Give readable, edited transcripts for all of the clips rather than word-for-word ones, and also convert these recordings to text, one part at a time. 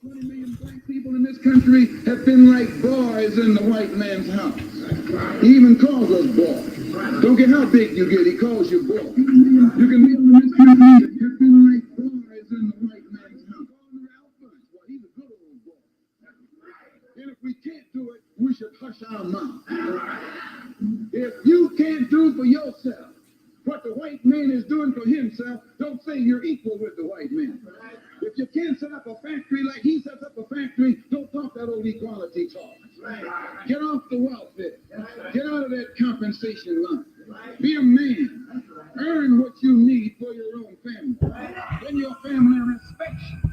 20 million black people in this country have been like boys in the white man's house. He even calls us boys. Don't care how big you get, he calls you boy. You can live in this country and have been like boys in the white man's house. Well, he's a good old boy. And if we can't do it, we should hush our mouth. If you can't do for yourself what the white man is doing for himself, don't say you're equal with the white man. If you can't set up a factory like he sets up a factory, don't talk that old equality talk. Get off the welfare. Get out of that compensation line. Be a man. Earn what you need for your own family. Then your family respects you.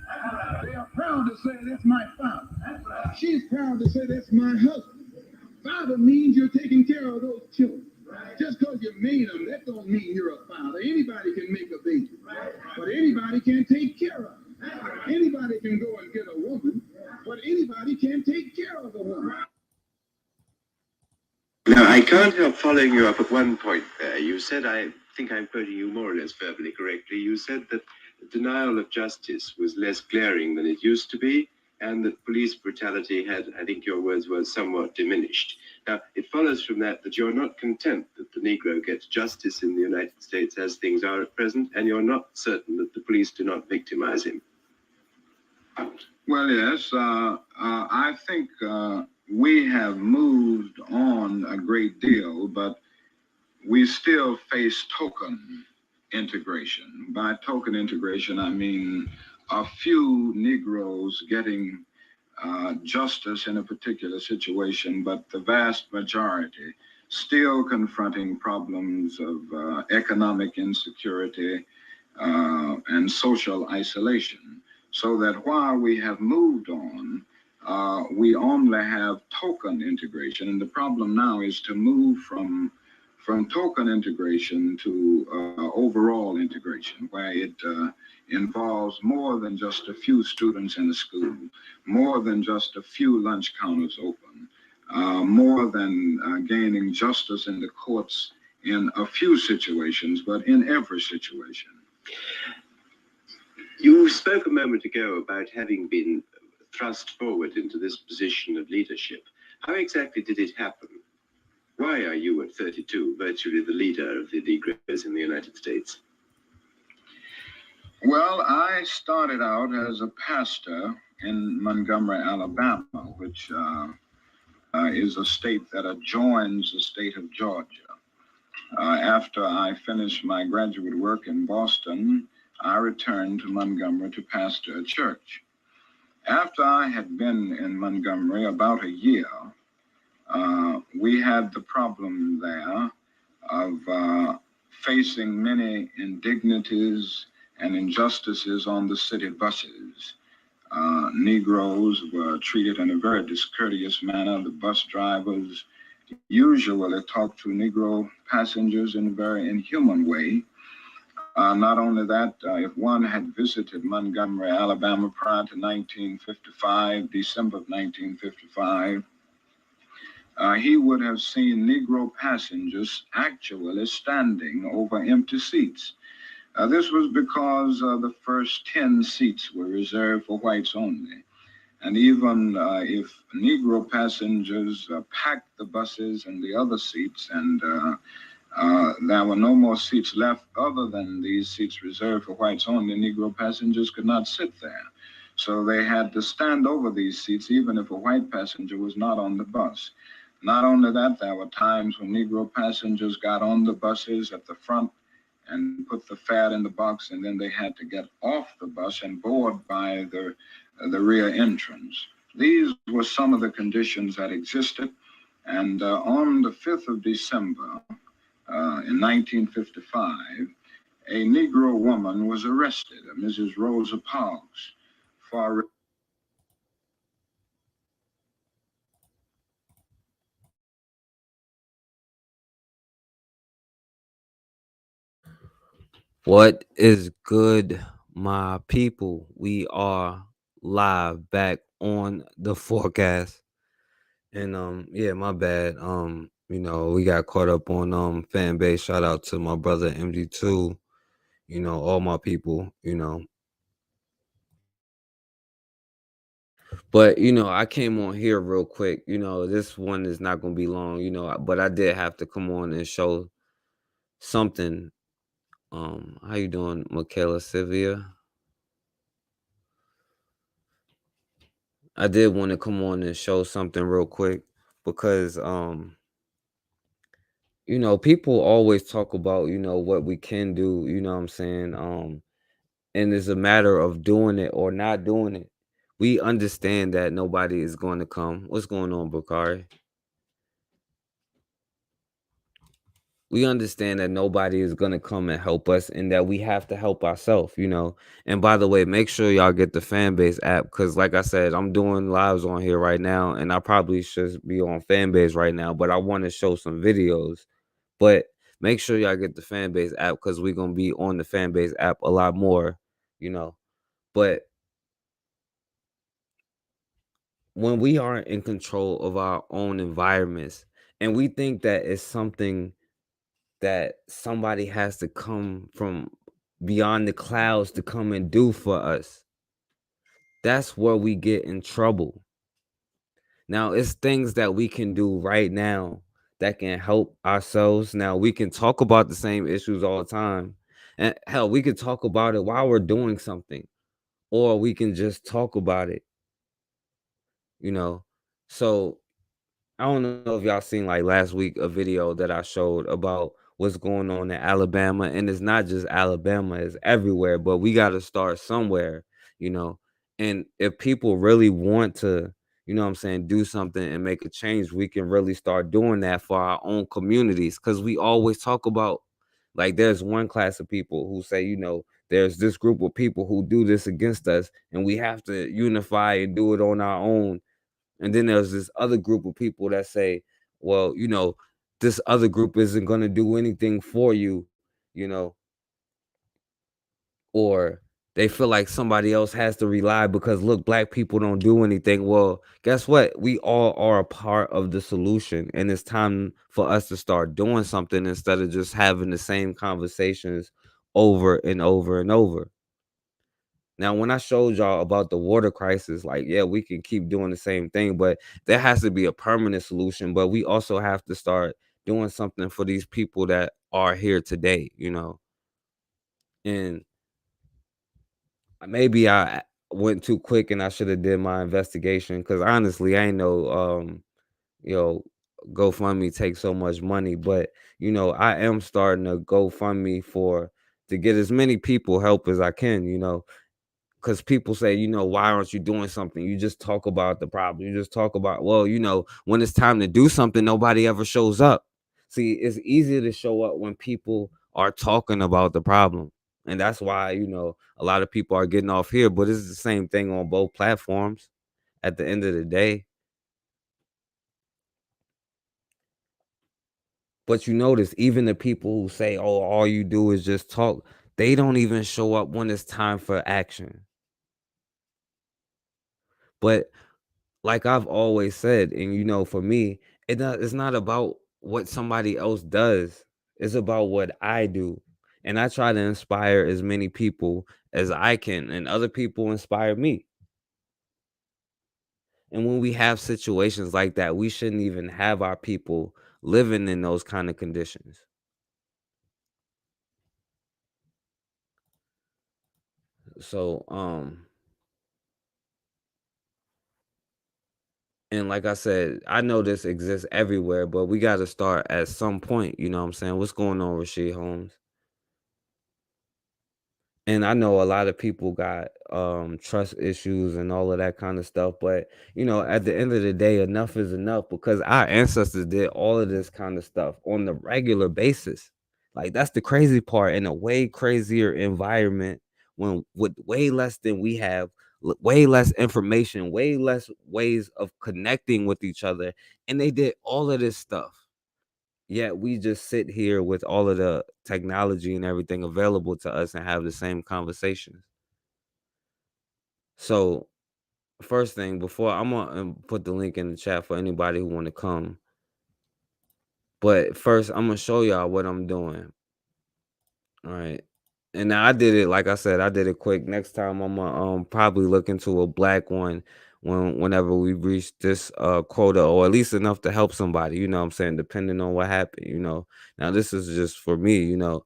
They are proud to say, that's my father. She's proud to say, that's my husband. Father means you're taking care of those children. Just because you made them, that don't mean you're a father. Anybody can make a baby, but anybody can't take care of them. Anybody can go and get a woman, but anybody can't take care of a woman. Now, I can't help following you up at one point there. You said, I think I'm quoting you more or less verbally correctly, you said that denial of justice was less glaring than it used to be, and that police brutality had, I think your words were, somewhat diminished. Now, it follows from that that you're not content that the Negro gets justice in the United States as things are at present, and you're not certain that the police do not victimize him. Well, yes, I think we have moved on a great deal, but we still face token integration. By token integration, I mean a few Negroes getting justice in a particular situation, but the vast majority still confronting problems of economic insecurity and social isolation. So that while we have moved on, we only have token integration. And the problem now is to move from token integration to overall integration, where it involves more than just a few students in a school, more than just a few lunch counters open, more than gaining justice in the courts in a few situations, but in every situation. You spoke a moment ago about having been thrust forward into this position of leadership. How exactly did it happen? Why are you at 32 virtually the leader of the Negroes in the United States? Well, I started out as a pastor in Montgomery, Alabama, which is a state that adjoins the state of Georgia. After I finished my graduate work in Boston, I returned to Montgomery to pastor a church. After I had been in Montgomery about a year, we had the problem there of facing many indignities and injustices on the city buses. Negroes were treated in a very discourteous manner. The bus drivers usually talked to Negro passengers in a very inhuman way. Not only that, if one had visited Montgomery, Alabama prior to 1955, December of 1955, he would have seen Negro passengers actually standing over empty seats. This was because the first 10 seats were reserved for whites only. And even if Negro passengers packed the buses and the other seats, and there were no more seats left other than these seats reserved for whites only, Negro passengers could not sit there. So they had to stand over these seats even if a white passenger was not on the bus. Not only that, there were times when Negro passengers got on the buses at the front and put the fare in the box, and then they had to get off the bus and board by the rear entrance. These were some of the conditions that existed. And on the 5th of December in 1955, a Negro woman was arrested, Mrs. Rosa Parks, for What is good, my people? We are live back on the forecast. And yeah, my bad. We got caught up on fan base. Shout out to my brother MG2, all my people, But I came on here real quick. This one is not gonna be long. But I did have to come on and show something. How you doing, Michaela Sylvia? I did want to come on and show something real quick because people always talk about, what we can do, what I'm saying? And it's a matter of doing it or not doing it. We understand that nobody is going to come. What's going on, Bakari? We understand that nobody is going to come and help us and that we have to help ourselves. And by the way, make sure y'all get the Fanbase app because, like I said, I'm doing lives on here right now and I probably should be on Fanbase right now, but I want to show some videos. But make sure y'all get the Fanbase app because we're going to be on the Fanbase app a lot more, you know. But when we aren't in control of our own environments and we think that it's something that somebody has to come from beyond the clouds to come and do for us, that's where we get in trouble. Now, it's things that we can do right now that can help ourselves. Now, we can talk about the same issues all the time. And hell, we could talk about it while we're doing something, or we can just talk about it, you know. So I don't know if y'all seen like last week a video that I showed about what's going on in Alabama, and it's not just Alabama, it's everywhere, but we got to start somewhere, you know. And if people really want to, what I'm saying, do something and make a change, we can really start doing that for our own communities cuz we always talk about like there's one class of people who say, there's this group of people who do this against us and we have to unify and do it on our own, and then there's this other group of people that say, well, this other group isn't going to do anything for you, you know, or they feel like somebody else has to rely because look, black people don't do anything. Well, guess what? We all are a part of the solution. And it's time for us to start doing something instead of just having the same conversations over and over and over. Now, when I showed y'all about the water crisis, like, yeah, we can keep doing the same thing, but there has to be a permanent solution. But we also have to start doing something for these people that are here today. And maybe I went too quick and I should have did my investigation because honestly, I ain't know, you know, GoFundMe takes so much money, but I am starting a GoFundMe for to get as many people help as I can. Because people say, why aren't you doing something? You just talk about the problem. You just talk about, well, when it's time to do something, nobody ever shows up. See, it's easier to show up when people are talking about the problem. And that's why, a lot of people are getting off here, but it's the same thing on both platforms at the end of the day. But you notice, even the people who say, oh, all you do is just talk, they don't even show up when it's time for action. But like I've always said, and for me, it's not about what somebody else does. It's about what I do. And I try to inspire as many people as I can, and other people inspire me. And when we have situations like that, we shouldn't even have our people living in those kind of conditions. So, and like I said, I know this exists everywhere, but we got to start at some point. You know what I'm saying? What's going on, Rasheed Holmes? And I know a lot of people got trust issues and all of that kind of stuff, but at the end of the day, enough is enough because our ancestors did all of this kind of stuff on the regular basis. Like that's the crazy part in a way crazier environment when with way less than we have, way less information, way less ways of connecting with each other, and they did all of this stuff. Yet we just sit here with all of the technology and everything available to us and have the same conversations. So, first thing, before I'm gonna put the link in the chat for anybody who want to come. But first, I'm gonna show y'all what I'm doing. All right. And now I did it, like I said, I did it quick. Next time I'm gonna probably look into a black one whenever we reach this quota, or at least enough to help somebody, you know what I'm saying, depending on what happened, you know. Now this is just for me, you know,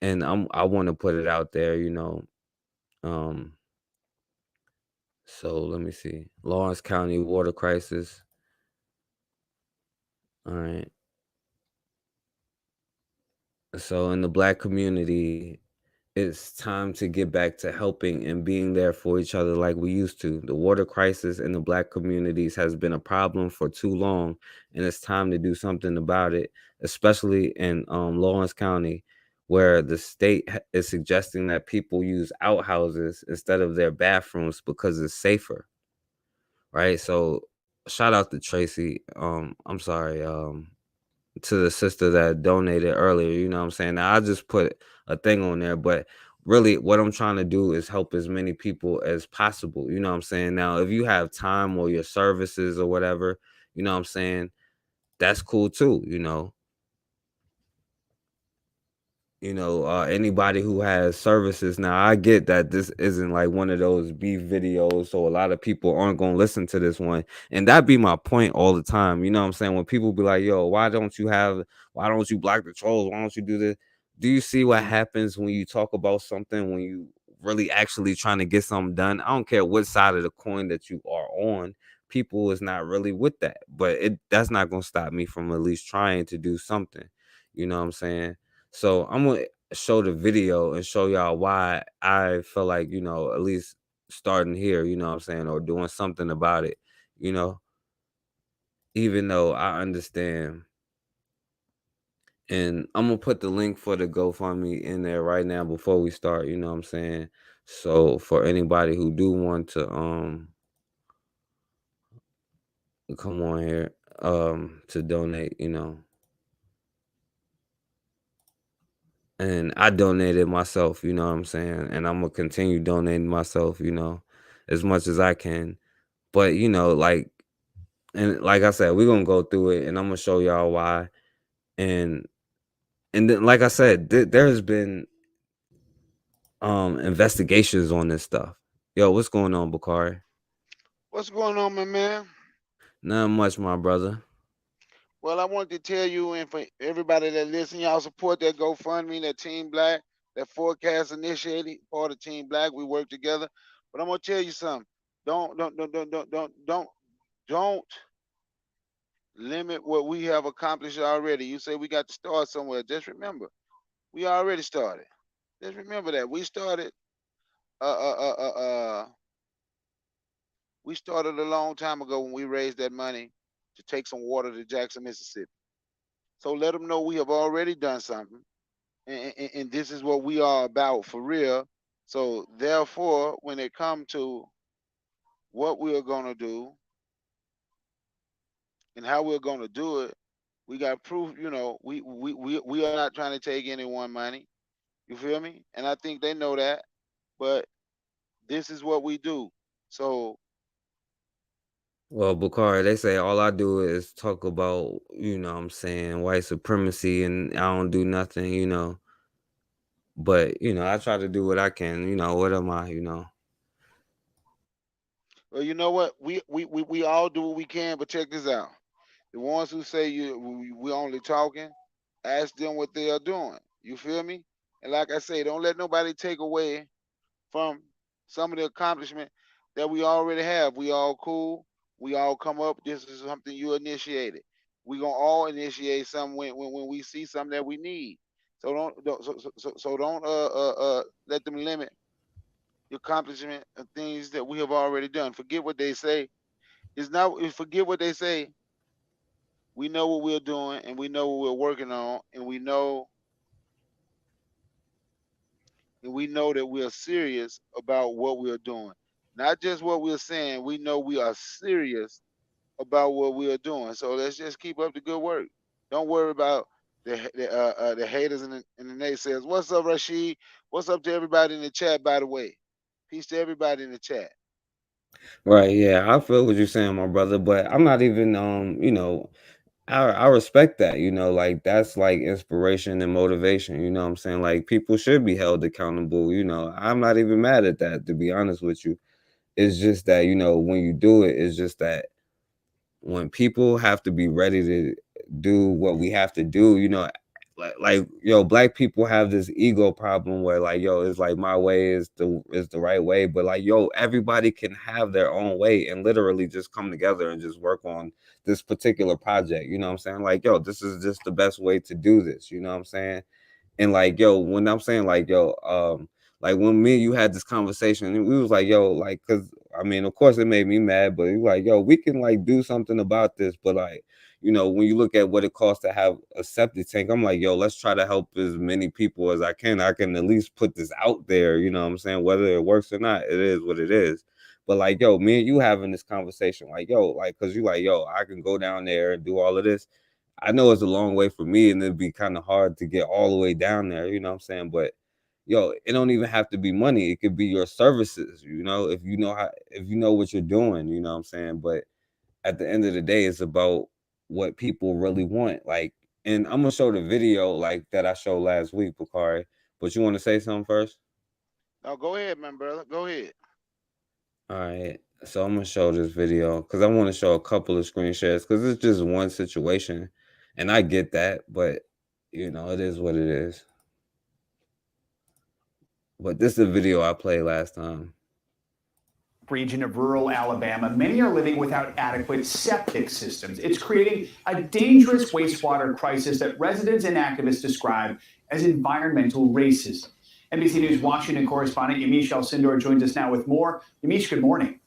and I want to put it out there, you know. Um so let me see. Lawrence County water crisis. All right. So in the black community, it's time to get back to helping and being there for each other like we used to. The water crisis in the black communities has been a problem for too long, and it's time to do something about it, especially in Lawrence County, where the state is suggesting that people use outhouses instead of their bathrooms because it's safer, right? So, shout out to Tracy. I'm sorry. To the sister that donated earlier, you know what I'm saying? Now, I just put a thing on there, but really what I'm trying to do is help as many people as possible, you know what I'm saying? Now, if you have time or your services or whatever, you know what I'm saying? That's cool too, you know. Anybody who has services. Now, I get that this isn't like one of those beef videos, so a lot of people aren't going to listen to this one, and that be my point all the time, you know what I'm saying? When people be like, yo, why don't you block the trolls, why don't you do this? Do you see what happens when you talk about something, when you really actually trying to get something done? I don't care what side of the coin that you are on, people is not really with that, but that's not going to stop me from at least trying to do something, you know what I'm saying? So I'm gonna show the video and show y'all why I feel like, you know, at least starting here, you know what I'm saying, or doing something about it, you know, even though I understand. And I'm gonna put the link for the GoFundMe in there right now before we start, you know what I'm saying? So for anybody who do want to come on here to donate, you know. And I donated myself, you know what I'm saying? And I'm gonna continue donating myself, you know, as much as I can. But and like I said, we're gonna go through it and I'm gonna show y'all why. And then like I said, there's been investigations on this stuff. Yo, what's going on, Bakari? What's going on, my man? Not much, my brother. Well, I wanted to tell you and for everybody that listen, y'all support that GoFundMe, that Team Black, that forecast initiative, part of Team Black. We work together. But I'm gonna tell you something. Don't limit what we have accomplished already. You say we got to start somewhere. Just remember, we already started. Just remember that we started. Uh, uh, uh, uh, uh, we started a long time ago when we raised that money to take some water to Jackson, Mississippi. So let them know we have already done something, and this is what we are about for real. So therefore, when it comes to what we are gonna do and how we're gonna do it, we got proof. You know, we are not trying to take anyone money. You feel me? And I think they know that. But this is what we do. So Well, Bakari, they say all I do is talk about, you know what I'm saying, white supremacy and I don't do nothing, you know. But, you know, I try to do what I can, you know, what am I, you know. well, you know what? We all do what we can, but check this out. The ones who say we only talking, ask them what they are doing. You feel me? And like I say, don't let nobody take away from some of the accomplishment that we already have. We all cool. We all come up. This is something you initiated. We gonna all initiate something when we see something that we need. So don't let them limit the accomplishment of things that we have already done. Forget what they say. It's not forget what they say. We know what we're doing and we know what we're working on and we know that we are serious about what we are doing. Not just what we're saying, we know we are serious about what we are doing. So let's just keep up the good work. Don't worry about the haters and the naysayers. What's up, Rashid? What's up to everybody in the chat, by the way? Peace to everybody in the chat. Right, yeah, I feel what you're saying, my brother, but I'm not even you know, I respect that, you know, like that's like inspiration and motivation, you know what I'm saying? Like people should be held accountable, you know. I'm not even mad at that, to be honest with you. it's just that, you know, when you do it, it's just that when people have to be ready to do what we have to do, you know, like yo, black people have this ego problem where like yo, it's like my way is the right way, but like yo, everybody can have their own way and literally just come together and just work on this particular project. You know what I'm saying? Like yo, this is just the best way to do this. You know what I'm saying? And like yo, when I'm saying like yo, like when me and you had this conversation, and we was like yo, like, cause I mean, of course it made me mad, but you like yo, we can like do something about this, but like, you know, when you look at what it costs to have a septic tank, I'm like yo, let's try to help as many people as I can. I can at least put this out there. You know what I'm saying? Whether it works or not, it is what it is. But like yo, me and you having this conversation, like yo, like, cause you like yo, I can go down there and do all of this. I know it's a long way for me and it'd be kind of hard to get all the way down there, you know what I'm saying? But yo, it don't even have to be money. It could be your services, you know, if you know what you're doing, you know what I'm saying? But at the end of the day, it's about what people really want. Like, and I'm gonna show the video like that I showed last week, Bakari. But you want to say something first? No, go ahead, man, brother. Go ahead. All right. So I'm gonna show this video because I want to show a couple of screen shares because it's just one situation, and I get that, but you know it is what it is. But this is a video I played last time. Region of rural Alabama, many are living without adequate septic systems. It's creating a dangerous wastewater crisis that residents and activists describe as environmental racism. NBC News Washington correspondent Yamiche Alcindor joins us now with more. Yamiche, good morning.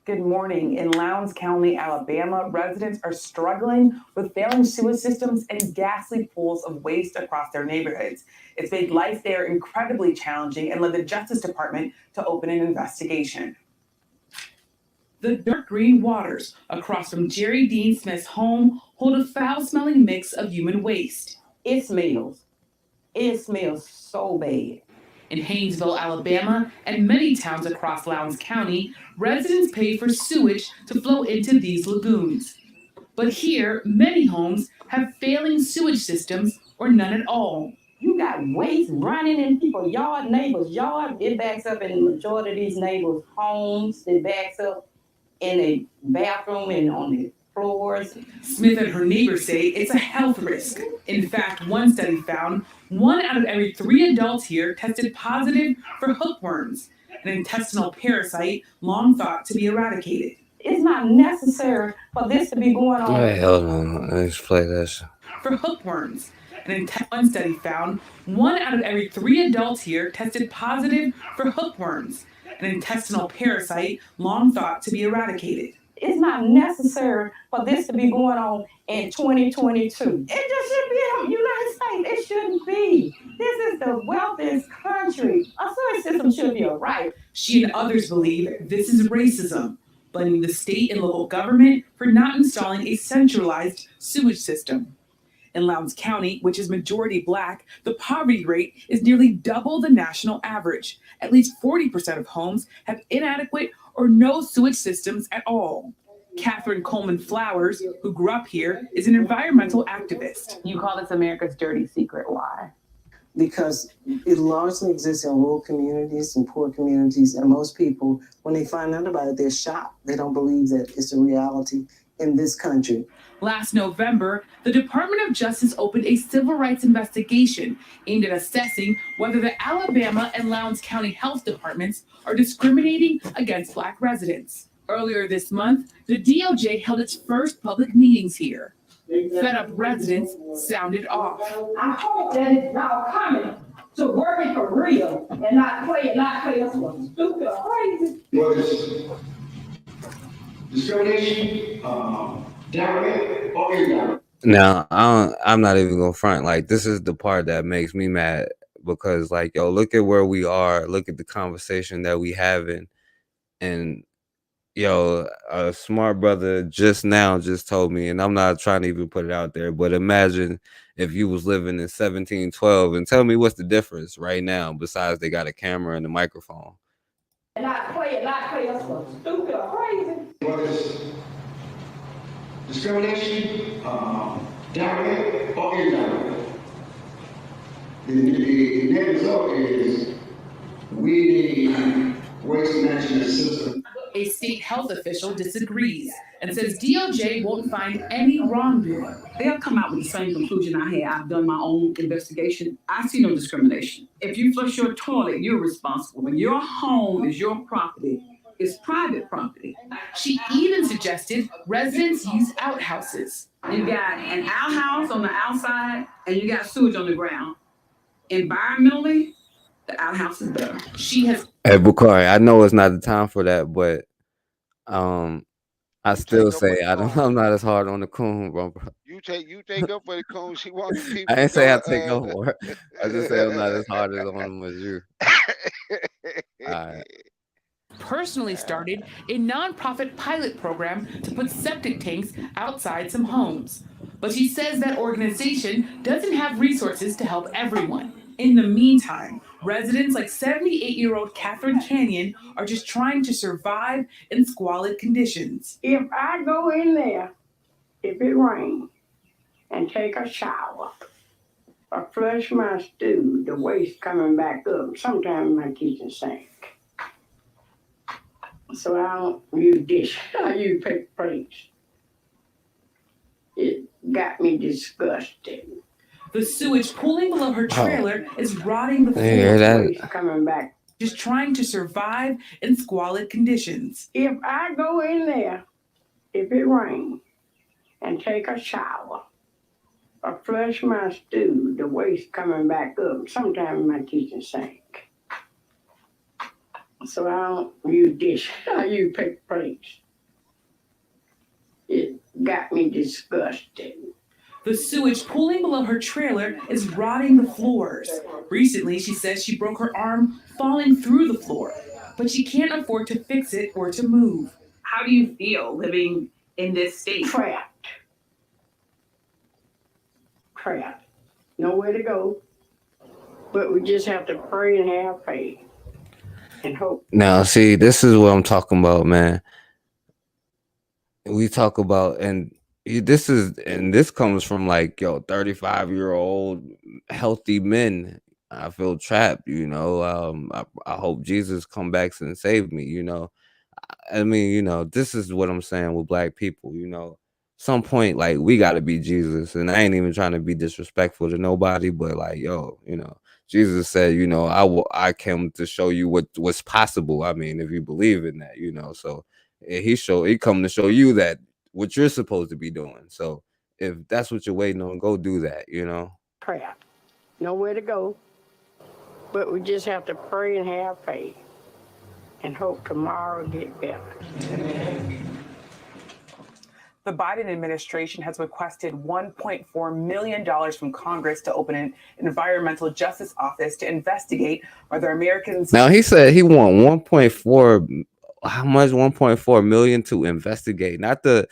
Good morning. In Lowndes County, Alabama, residents are struggling with failing sewage systems and ghastly pools of waste across their neighborhoods. It's made life there incredibly challenging and led the Justice Department to open an investigation. The dark green waters across from Jerry Dean Smith's home hold a foul-smelling mix of human waste. It smells. It smells so bad. In Haynesville, Alabama, and many towns across Lowndes County, residents pay for sewage to flow into these lagoons. But here, many homes have failing sewage systems or none at all. You got waste running in people's yard, neighbors' yard. It backs up in the majority of these neighbors' homes. It backs up in a bathroom and on the floors. Smith and her neighbors say it's a health risk. In fact, one study found 1 out of every 3 adults here tested positive for hookworms, an intestinal parasite long thought to be eradicated. It's not necessary for this to be going on. Wait, hold on. Let's play this. For hookworms. One study found 1 out of every 3 adults here tested positive for hookworms, an intestinal parasite long thought to be eradicated. It's not necessary for this to be going on in 2022. It just should be in the United States. It shouldn't be. This is the wealthiest country. A sewage system should be a right. She and others believe this is racism, blaming the state and local government for not installing a centralized sewage system. In Lowndes County, which is majority Black, the poverty rate is nearly double the national average. At least 40% of homes have inadequate or no sewage systems at all. Catherine Coleman Flowers, who grew up here, is an environmental activist. You call this America's dirty secret. Why? Because it largely exists in rural communities and poor communities, and most people, when they find out about it, they're shocked. They don't believe that it's a reality in this country. Last November, the Department of Justice opened a civil rights investigation aimed at assessing whether the Alabama and Lowndes County health departments are discriminating against Black residents. Earlier this month, the DOJ held its first public meetings here. Fed-up residents sounded off. I hope that it's now coming to working for real and not play us for stupid or crazy. Was discrimination direct or indirect? Now, I'm not even gonna front. Like, this is the part that makes me mad because, like, yo, look at where we are. Look at the conversation that we having, and yo, a smart brother just told me, and I'm not trying to even put it out there, but imagine if you was living in 1712 and tell me what's the difference right now besides they got a camera and a microphone. Not play us for stupid or crazy. Was discrimination direct or indirect? The net result is we need waste management system. A state health official disagrees and says DOJ won't find any wrongdoing. They'll come out with the same conclusion I had. I've done my own investigation. I see no discrimination. If you flush your toilet, you're responsible. When your home is your property, it's private property. She even suggested residents use outhouses. You got an outhouse on the outside and you got sewage on the ground. Environmentally, the outhouse is better. She has. Hey, Bukari, I know it's not the time for that, but I You still take up for say the I'm coon. not as hard on the coon, bro. You take up for the coon. She want the people I to ain't say go I take to. over. I just say I'm not as hard as on them as you. All right. Personally started a nonprofit pilot program to put septic tanks outside some homes. But she says that organization doesn't have resources to help everyone. In the meantime, residents like 78-year-old Catherine Canyon are just trying to survive in squalid conditions. If I go in there, if it rains, and take a shower, or flush my stew, the waste coming back up, sometimes my kitchen sink. So I don't use dish, I use paper plates. It got me disgusted. The sewage pooling below her trailer is rotting the floor. hear that? Waste coming back. Just trying to survive in squalid conditions. If I go in there, if it rains, and take a shower, or flush my stew, the waste coming back up, sometimes my kitchen sink. So I don't use dish, I use paper plates. It got me disgusted. The sewage pooling below her trailer is rotting the floors. Recently, she says she broke her arm falling through the floor, but she can't afford to fix it or to move. How do you feel living in this state? Trapped. Nowhere to go. But we just have to pray and have faith and hope. Now, see, this is what I'm talking about, man. We talk about, and this comes from like 35-year-old healthy men. I feel trapped, I hope Jesus come back and save me. I mean, this is what I'm saying with black people. Some point, like, we got to be Jesus, and I ain't even trying to be disrespectful to nobody, but like, Jesus said, I came to show you what's possible. I mean, if you believe in that, so he come to show you that what you're supposed to be doing. So if that's what you're waiting on, go do that. Crap. Nowhere to go. But we just have to pray and have faith and hope tomorrow will get better. The Biden administration has requested $1.4 million from Congress to open an environmental justice office to investigate whether Americans. Now, he said he want 1.4, how much? 1.4 million to investigate, not to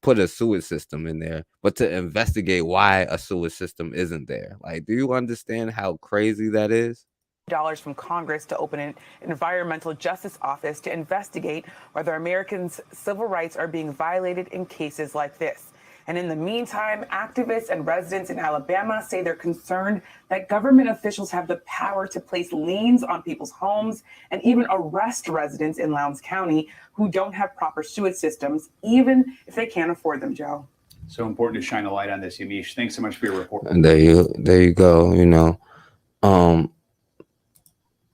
put a sewage system in there, but to investigate why a sewage system isn't there. Like, do you understand how crazy that is? Dollars from Congress to open an environmental justice office to investigate whether Americans' civil rights are being violated in cases like this. And in the meantime, activists and residents in Alabama say they're concerned that government officials have the power to place liens on people's homes and even arrest residents in Lowndes County who don't have proper sewage systems, even if they can't afford them, Joe. So important to shine a light on this, Yamiche. Thanks so much for your report. And there you go.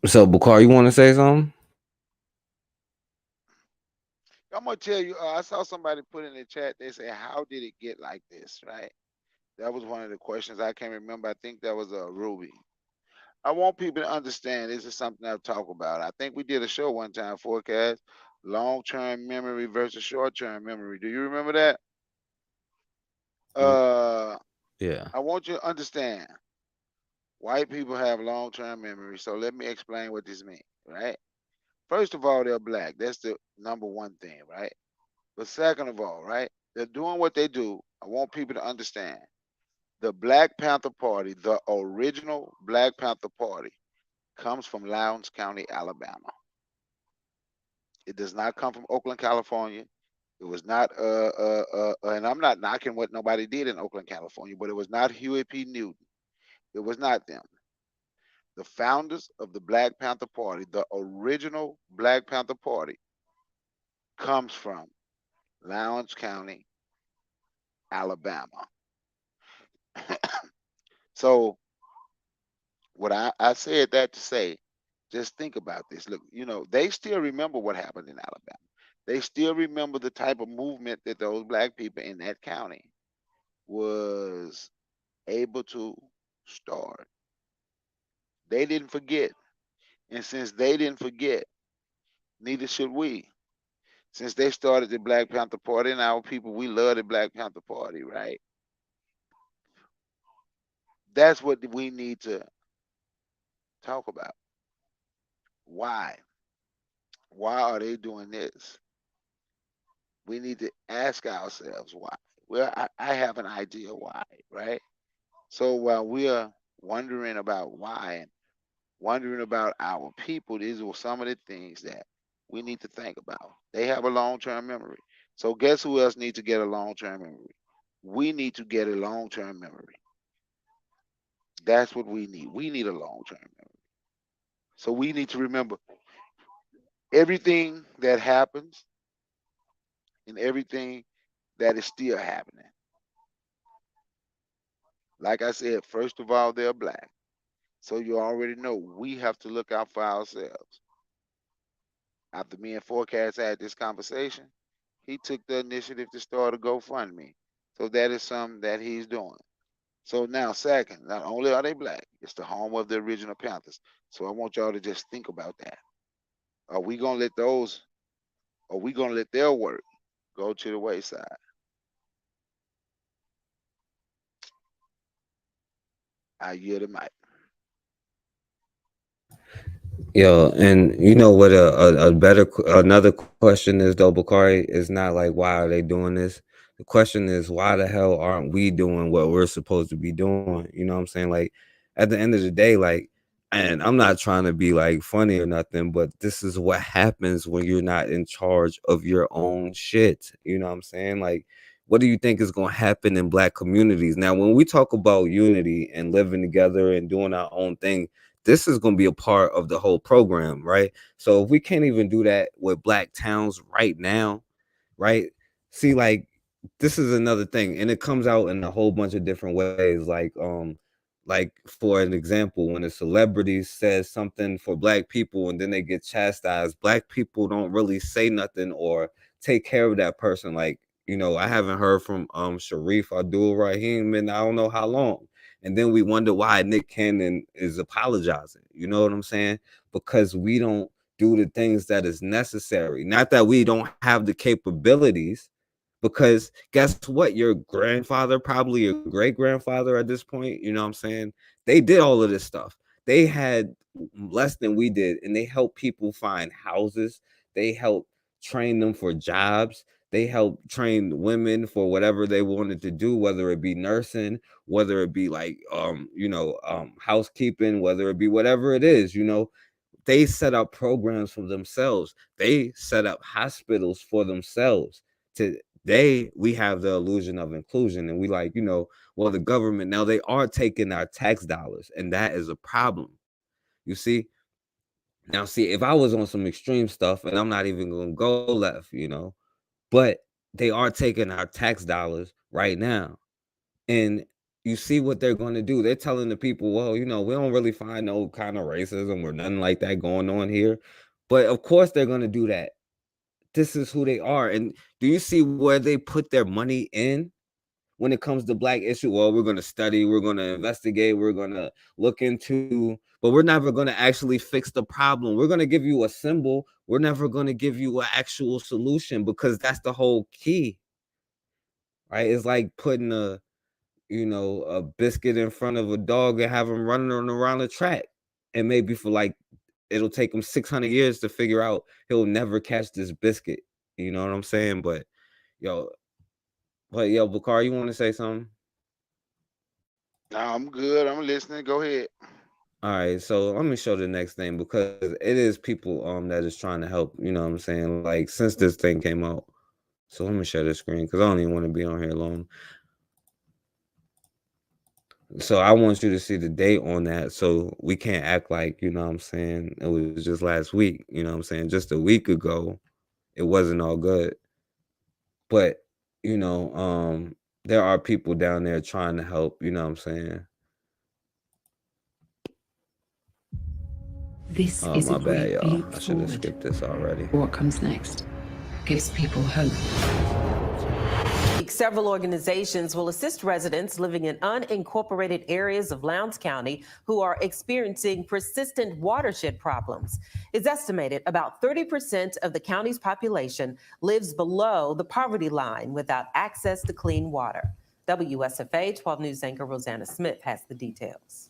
So, Bukhari, you want to say something? I'm gonna tell you. I saw somebody put in the chat. They say, "How did it get like this?" Right? That was one of the questions. I can't remember. I think that was a Ruby. I want people to understand. This is something I've talked about. I think we did a show one time. Forecast long-term memory versus short-term memory. Do you remember that? Yeah. I want you to understand. White people have long-term memory. So let me explain what this means. Right? First of all, they're black. That's the number one thing, right? But second of all, right, they're doing what they do. I want people to understand. The Black Panther Party, the original Black Panther Party, comes from Lowndes County, Alabama. It does not come from Oakland, California. It was not, and I'm not knocking what nobody did in Oakland, California, but it was not Huey P. Newton. It was not them. The founders of the Black Panther Party, the original Black Panther Party, comes from Lowndes County, Alabama. So what I said that to say, just think about this. Look, they still remember what happened in Alabama. They still remember the type of movement that those black people in that county was able to start. They didn't forget. And since they didn't forget, neither should we. Since they started the Black Panther Party, and our people, we love the Black Panther Party, right? That's what we need to talk about. Why? Why are they doing this? We need to ask ourselves why. Well, I have an idea why, right? So while we are wondering about why and wondering about our people, these are some of the things that we need to think about. They have a long-term memory. So guess who else needs to get a long-term memory? We need to get a long-term memory. That's what we need. We need a long-term memory. So we need to remember everything that happens and everything that is still happening. Like I said, first of all, they're black. So you already know we have to look out for ourselves. After me and Forecast had this conversation, he took the initiative to start a GoFundMe. So that is something that he's doing. So now, second, not only are they black, it's the home of the original Panthers. So I want y'all to just think about that. Are we gonna let those? Are we gonna let their work go to the wayside? I yield the mic. Yo, and you know what? Another question is though, Bakari, is not like why are they doing this. The question is why the hell aren't we doing what we're supposed to be doing? You know what I'm saying? Like at the end of the day, like, and I'm not trying to be like funny or nothing, but this is what happens when you're not in charge of your own shit. You know what I'm saying? Like, what do you think is going to happen in black communities? Now, when we talk about unity and living together and doing our own thing, this is going to be a part of the whole program, right? So if we can't even do that with black towns right now, right? See, like this is another thing, and it comes out in a whole bunch of different ways. Like for an example, when a celebrity says something for black people and then they get chastised, black people don't really say nothing or take care of that person. Like, I haven't heard from Sharif Abdul Rahim in I don't know how long. And then we wonder why Nick Cannon is apologizing. You know what I'm saying? Because we don't do the things that is necessary. Not that we don't have the capabilities, because guess what? Your grandfather, probably your great grandfather at this point, you know what I'm saying? They did all of this stuff. They had less than we did, and they helped people find houses. They helped train them for jobs. They helped train women for whatever they wanted to do, whether it be nursing, whether it be like housekeeping, whether it be whatever it is, they set up programs for themselves. They set up hospitals for themselves. Today, we have the illusion of inclusion, and we like, well, the government now they are taking our tax dollars, and that is a problem. You see, now see, if I was on some extreme stuff, and I'm not even gonna go left, but they are taking our tax dollars right now, and you see what they're going to do. They're telling the people, well, we don't really find no kind of racism or nothing like that going on here. But of course, they're going to do that. This is who they are. And do you see where they put their money in when it comes to black issue? Well, we're going to study, we're going to investigate, we're going to look into, but we're never going to actually fix the problem. We're going to give you a symbol. We're never going to give you an actual solution, because that's the whole key, right? It's like putting a biscuit in front of a dog and have him running around the track. And maybe for like, it'll take him 600 years to figure out he'll never catch this biscuit. You know what I'm saying? Yo, Bakar, you want to say something? No, I'm good. I'm listening. Go ahead. All right, so let me show the next thing, because it is people that is trying to help, you know what I'm saying? Like since this thing came out. So let me share the screen, because I don't even want to be on here alone. So I want you to see the date on that, so we can't act like, you know what I'm saying, it was just last week, you know what I'm saying? Just a week ago, it wasn't all good. But, there are people down there trying to help, you know what I'm saying? This Oh, is a my bad, great y'all. leap I should have forward. skipped this already. What comes next gives people hope. Several organizations will assist residents living in unincorporated areas of Lowndes County who are experiencing persistent watershed problems. It's estimated about 30% of the county's population lives below the poverty line without access to clean water. WSFA 12 News anchor Rosanna Smith has the details.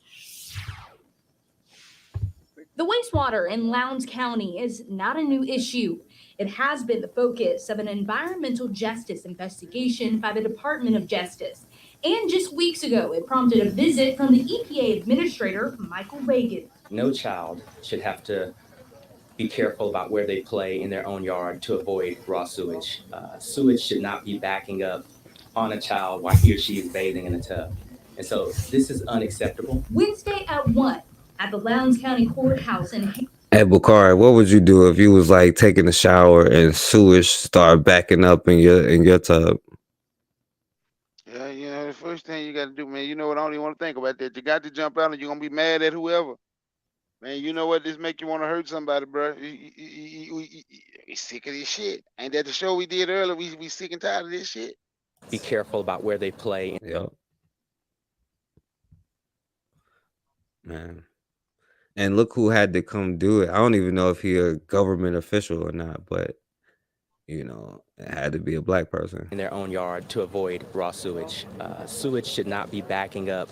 The wastewater in Lowndes County is not a new issue. It has been the focus of an environmental justice investigation by the Department of Justice. And just weeks ago, it prompted a visit from the EPA Administrator, Michael Reagan. No child should have to be careful about where they play in their own yard to avoid raw sewage. Sewage should not be backing up on a child while he or she is bathing in a tub. And so this is unacceptable. Wednesday at 1 at the Lowndes County Courthouse in Hey, Bakari, what would you do if you was like taking a shower and sewage started backing up in your tub? Yeah, the first thing you got to do, man, you know what? I don't even want to think about that. You got to jump out and you're going to be mad at whoever. Man, you know what? This make you want to hurt somebody, bro. We sick of this shit. Ain't that the show we did earlier? We sick and tired of this shit. Be careful about where they play. Yep. Man. And look who had to come do it. I don't even know if he a government official or not, but it had to be a black person. In their own yard to avoid raw sewage. Sewage should not be backing up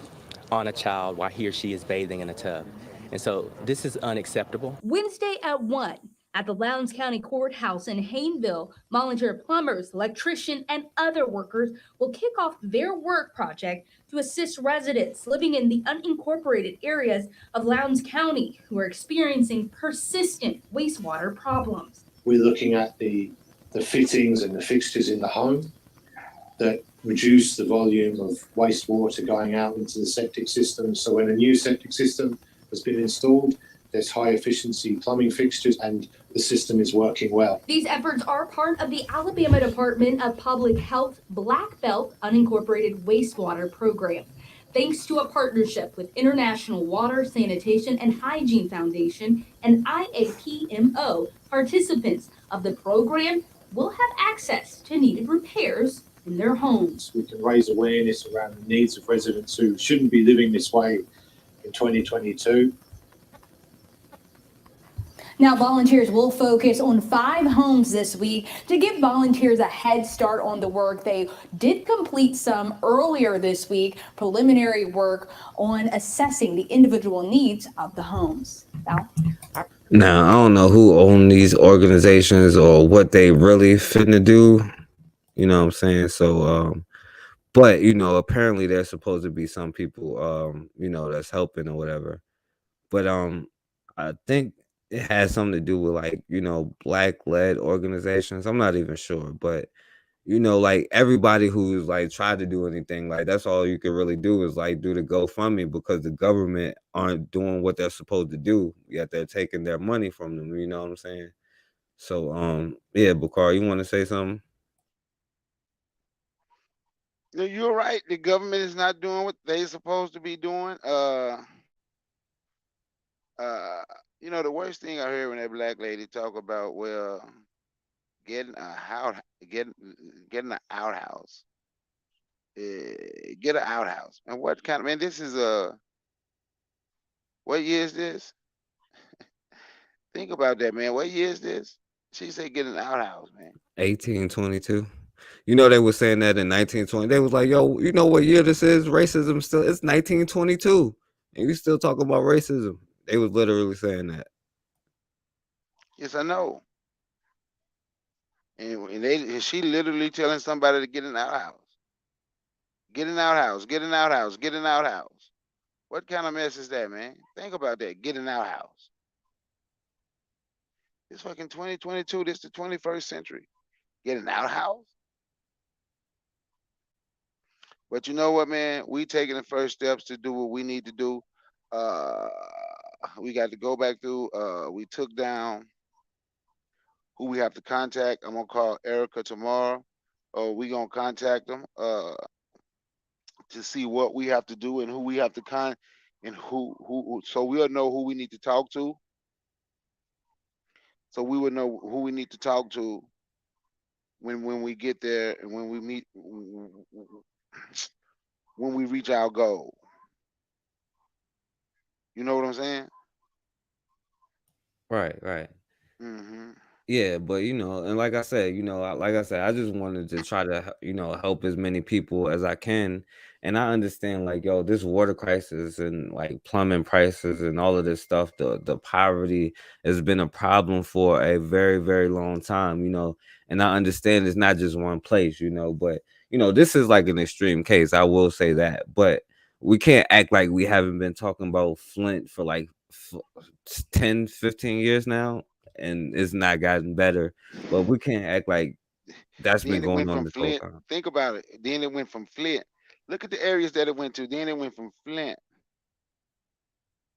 on a child while he or she is bathing in a tub. And so this is unacceptable. Wednesday at 1 at the Lowndes County Courthouse in Hayneville, volunteer plumbers, electricians, and other workers will kick off their work project to assist residents living in the unincorporated areas of Lowndes County who are experiencing persistent wastewater problems. We're looking at the fittings and the fixtures in the home that reduce the volume of wastewater going out into the septic system. So when a new septic system has been installed, there's high efficiency plumbing fixtures and the system is working well. These efforts are part of the Alabama Department of Public Health Black Belt Unincorporated Wastewater Program. Thanks to a partnership with International Water, Sanitation, and Hygiene Foundation and IAPMO, participants of the program will have access to needed repairs in their homes. We can raise awareness around the needs of residents who shouldn't be living this way in 2022. Now, volunteers will focus on 5 homes this week to give volunteers a head start on the work. They did complete some earlier this week, preliminary work on assessing the individual needs of the homes. Val? Now, I don't know who own these organizations or what they really finna do. You know what I'm saying? So, but, apparently there's supposed to be some people, that's helping or whatever. But, I think it has something to do with like, black-led organizations. I'm not even sure, but like everybody who's like tried to do anything, like that's all you can really do is like do the GoFundMe because the government aren't doing what they're supposed to do, yet they're taking their money from them. You know what I'm saying? So, yeah, Bakar, you want to say something? You're right. The government is not doing what they're supposed to be doing. The worst thing I heard when that black lady talk about, well, getting a house, getting an outhouse, get an outhouse, and what kind of man? This is what year is this? Think about that, man. What year is this? She said get an outhouse, man. 1822. They were saying that in 1920. They was like, yo, you know what year this is? Racism still, it's 1922. And you still talk about racism. They was literally saying that. Yes, I know. And she literally telling somebody to get an outhouse. Get an outhouse, get an outhouse, get an outhouse. What kind of mess is that, man? Think about that. Get an outhouse. It's fucking 2022. This the 21st century. Get an outhouse? But you know what, man? We taking the first steps to do what we need to do. Uh, we got to go back through. We took down who we have to contact. I'm gonna call Erica tomorrow. We gonna contact them to see what we have to do and who we have to and so we'll know who we need to talk to. So we will know who we need to talk to when we get there and when we meet when we reach our goal. You know what I'm saying? Right, right. Hmm. Yeah, but and like I said, I just wanted to try to, help as many people as I can. And I understand, like, yo, this water crisis and like plumbing prices and all of this stuff, the poverty has been a problem for a very, very long time, and I understand it's not just one place, but this is like an extreme case. I will say that, but we can't act like we haven't been talking about Flint for like 10, 15 years now, and it's not gotten better. But we can't act like that's been Then it going went on from this whole Flint. time. Think about it. Then it went from Flint. Look at the areas that it went to. Then it went from Flint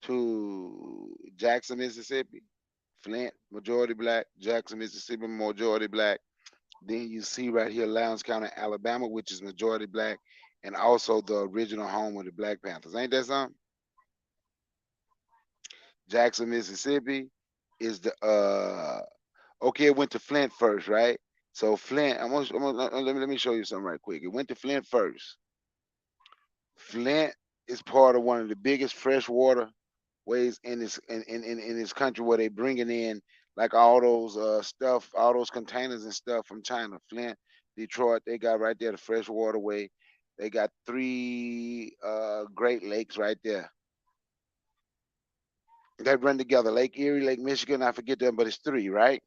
to Jackson, Mississippi. Flint, majority black. Jackson, Mississippi, majority black. Then you see right here, Lowndes County, Alabama, which is majority black, and also the original home of the Black Panthers. Ain't that something? Jackson, Mississippi is the okay, it went to Flint first, right? So Flint, let me show you something right quick. It went to Flint first. Flint is part of one of the biggest freshwater ways in this country where they bringing in like all those stuff, all those containers and stuff from China. Flint, Detroit, they got right there the freshwater way. They got three Great Lakes right there. They run together. Lake Erie, Lake Michigan, I forget them, but it's three, right?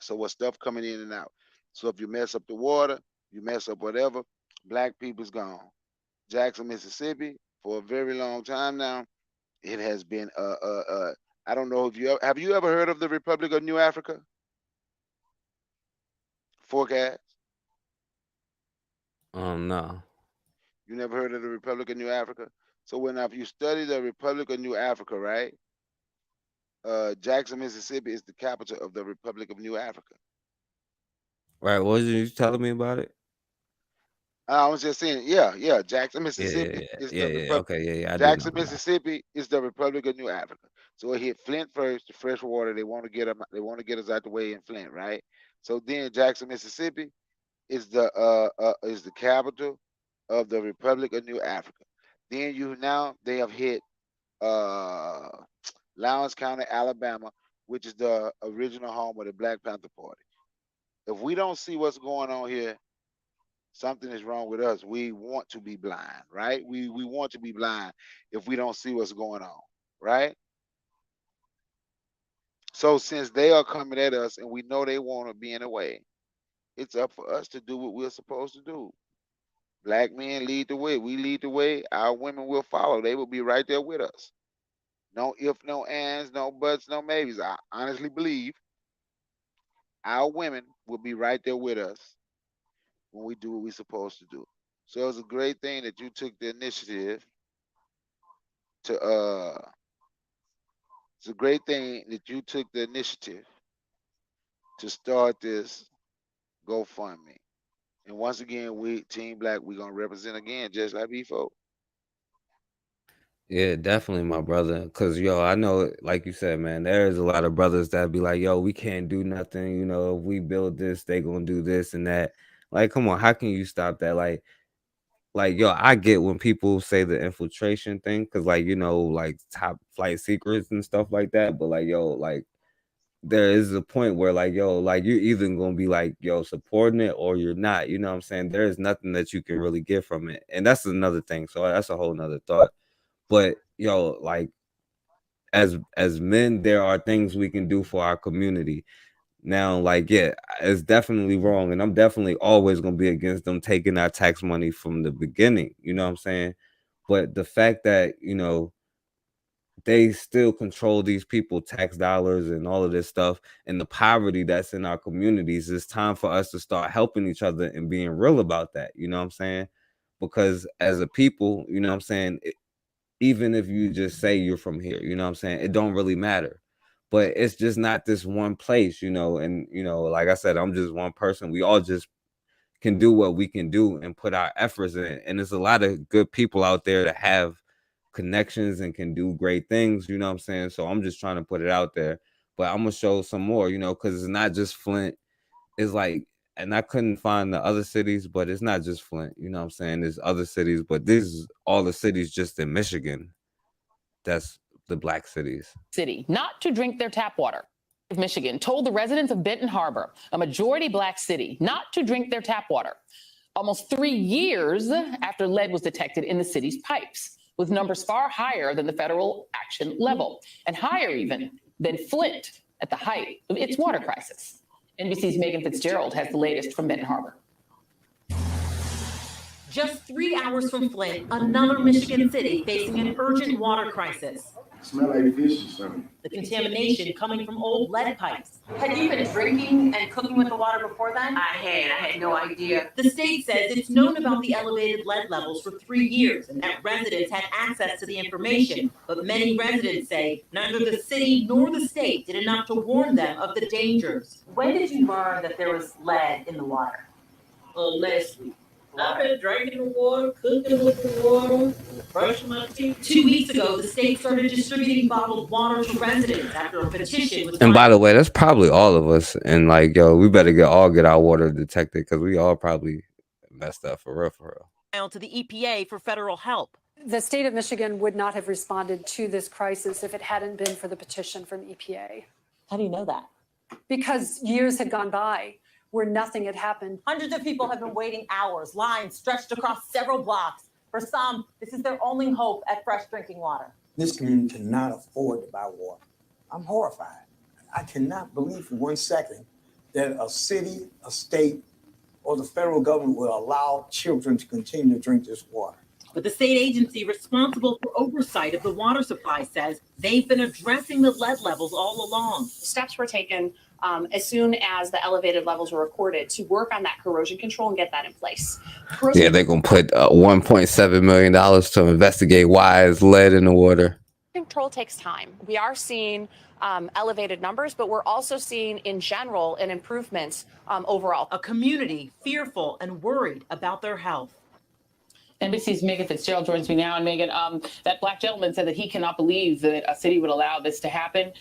So with stuff coming in and out. So if you mess up the water, you mess up whatever, black people's gone. Jackson, Mississippi, for a very long time now, it has been I don't know if you ever heard of the Republic of New Africa? Forecast. No. You never heard of the Republic of New Africa? So when if you study the Republic of New Africa, right? Jackson, Mississippi is the capital of the Republic of New Africa. Right. What was you telling me about it? I was just saying, yeah. Jackson, Yeah, yeah, Mississippi yeah, is yeah, the yeah. Republic. Okay, yeah, yeah. I do know Jackson, about that. Mississippi is the Republic of New Africa. So it hit Flint first, the fresh water. They want to get them. They want to get us out the way in Flint, right? So then Jackson, Mississippi is the capital of the Republic of New Africa. Then they have hit uh, Lowndes County, Alabama, which is the original home of the Black Panther Party. If we don't see what's going on here, something is wrong with us. We want to be blind, right? We want to be blind if we don't see what's going on, right? So since they are coming at us and we know they want to be in the way, it's up for us to do what we're supposed to do. Black men lead the way. We lead the way. Our women will follow. They will be right there with us. No if, no ands, no buts, no maybes. I honestly believe our women will be right there with us when we do what we're supposed to do. So it's a great thing that you took the initiative to it's a great thing that you took the initiative to start this GoFundMe. And once again, we Team Black, we're gonna represent again just like before. Yeah, definitely, my brother. Cause yo, I know, like you said, man, there's a lot of brothers that be like, yo, we can't do nothing. If we build this, they gonna do this and that. Like, come on, how can you stop that? Like, yo, I get when people say the infiltration thing, cause like, like top flight secrets and stuff like that. But like, yo, like there is a point where like, yo, like you're either gonna be like, yo, supporting it or you're not. You know what I'm saying? There is nothing that you can really get from it. And that's another thing. So that's a whole nother thought. But yo, like as men, there are things we can do for our community. Now, like, yeah, it's definitely wrong, and I'm definitely always gonna be against them taking our tax money from the beginning. You know what I'm saying? But the fact that they still control these people tax dollars and all of this stuff and the poverty that's in our communities, it's time for us to start helping each other and being real about that. You know what I'm saying? because as a people, you know what I'm saying, even if you just say you're from here, you know what I'm saying, it don't really matter. But it's just not this one place, you know, and you know, like I said, I'm just one person. We all just can do what we can do and put our efforts in. And there's a lot of good people out there that have connections and can do great things, you know what I'm saying? So I'm just trying to put it out there. But I'm gonna show some more, you know, because it's not just Flint. It's like, and I couldn't find the other cities, but it's not just Flint, you know what I'm saying? There's other cities, but this is all the cities just in Michigan. That's the black cities. City not to drink their tap water. Michigan told the residents of Benton Harbor, a majority black city, not to drink their tap water. Almost 3 years after lead was detected in the city's pipes, with numbers far higher than the federal action level and higher even than Flint at the height of its water crisis. NBC's Megan Fitzgerald has the latest from Benton Harbor. Just 3 hours from Flint, another Michigan city facing an urgent water crisis. Smell like fish or something. The contamination coming from old lead pipes. Had you been drinking and cooking with the water before then? I had no idea. The state says it's known about the elevated lead levels for 3 years and that residents had access to the information. But many residents say neither the city nor the state did enough to warn them of the dangers. When did you learn that there was lead in the water? Last week. I've been drinking the water, cooking with the water, brushing my teeth. 2 weeks ago, the state started distributing bottled water to residents after a petition was And by the way, that's probably all of us. And like, yo, we better get our water detected because we all probably messed up for real. filed to the EPA for federal help. The state of Michigan would not have responded to this crisis if it hadn't been for the petition from EPA. How do you know that? Because years had gone by where nothing had happened. Hundreds of people have been waiting hours, lines stretched across several blocks. For some, this is their only hope at fresh drinking water. This community cannot afford to buy water. I'm horrified. I cannot believe for 1 second that a city, a state, or the federal government will allow children to continue to drink this water. But the state agency responsible for oversight of the water supply says they've been addressing the lead levels all along. Steps were taken as soon as the elevated levels were recorded to work on that corrosion control and get that in place. Yeah, they're going to put $1.7 million to investigate why is lead in the water. Control takes time. We are seeing elevated numbers, but we're also seeing in general an improvement overall. A community fearful and worried about their health. NBC's Megan Fitzgerald joins me now. And Megan, that black gentleman said that he cannot believe that a city would allow this to happen.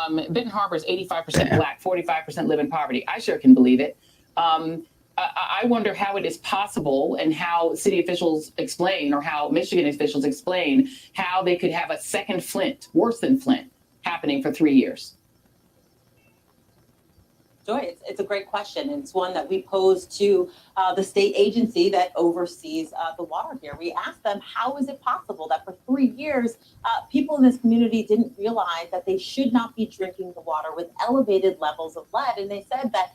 Benton Harbor is 85% black, 45% live in poverty. I sure can believe it. I wonder how it is possible and how city officials explain, or how Michigan officials explain, how they could have a second Flint, worse than Flint, happening for 3 years. Joy, it's a great question. And it's one that we posed to the state agency that oversees the water here. We asked them, how is it possible that for 3 years, people in this community didn't realize that they should not be drinking the water with elevated levels of lead? And they said that,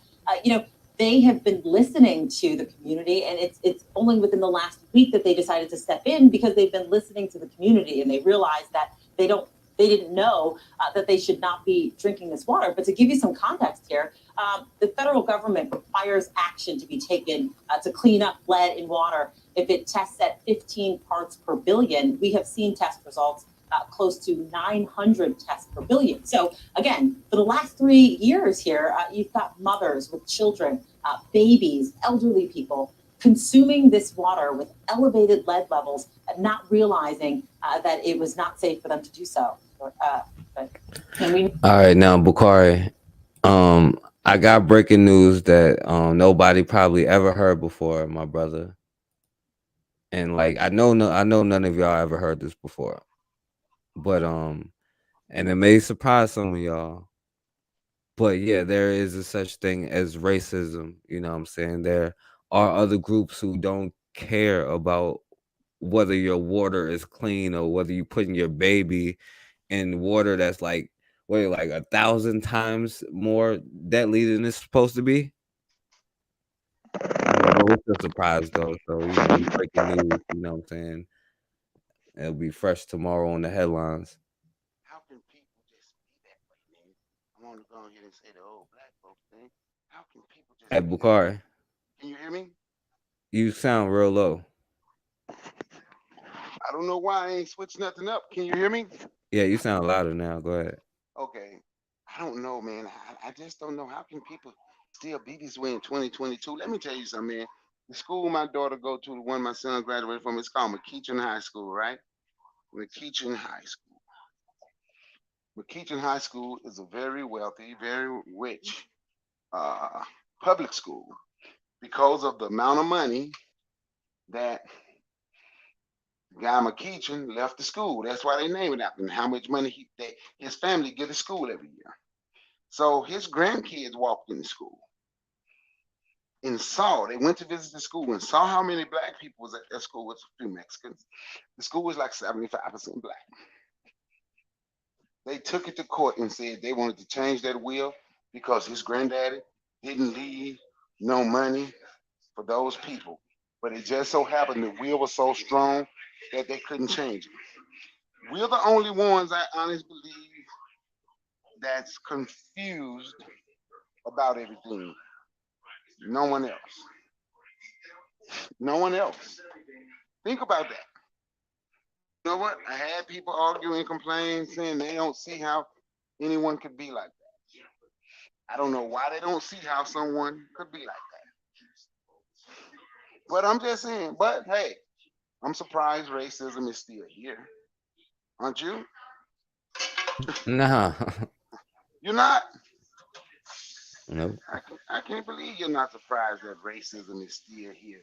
they have been listening to the community, and it's only within the last week that they decided to step in because they've been listening to the community and they realized that they didn't know that they should not be drinking this water. But to give you some context here, the federal government requires action to be taken to clean up lead in water. If it tests at 15 parts per billion, we have seen test results close to 900 tests per billion. So again, for the last 3 years here, you've got mothers with children, babies, elderly people consuming this water with elevated lead levels and not realizing that it was not safe for them to do so. All right, now Bukhari, I got breaking news that nobody probably ever heard before, my brother. And like I know none of y'all ever heard this before. But and it may surprise some of y'all. But yeah, there is a such thing as racism, you know what I'm saying? There are other groups who don't care about whether your water is clean or whether you putting your baby in water that's like 1,000 times more deadly than it's supposed to be. It's a surprise though. So breaking news, you know what I'm saying? It'll be fresh tomorrow on the headlines. How can people just be that way, man? I want to go ahead and say the old black folks thing. How can people just Hey, Bukhari. Can you hear me? You sound real low. I don't know why I ain't switched nothing up. Can you hear me? Yeah, you sound louder now. Go ahead. Okay. I don't know, man. I just don't know. How can people still be this way in 2022? Let me tell you something, man. The school my daughter go to, the one my son graduated from, it's called McKeachin High School, right? McKeachin High School. McKeachin High School is a very wealthy, very rich public school because of the amount of money that Guy McKeachin left the school. That's why they name it after him, how much money his family get to school every year. So his grandkids walked in the school and they went to visit the school and saw how many black people was at that school with a few Mexicans. The school was like 75% black. They took it to court and said they wanted to change that will because his granddaddy didn't leave no money for those people. But it just so happened the will was so strong that they couldn't change it. We're the only ones, I honestly believe, that's confused about everything. No one else. No one else. Think about that. You know what? I had people argue and complain saying they don't see how anyone could be like that. I don't know why they don't see how someone could be like that. But I'm just saying, but hey, I'm surprised racism is still here. Aren't you? Nah. You're not? Nope. I can't believe you're not surprised that racism is still here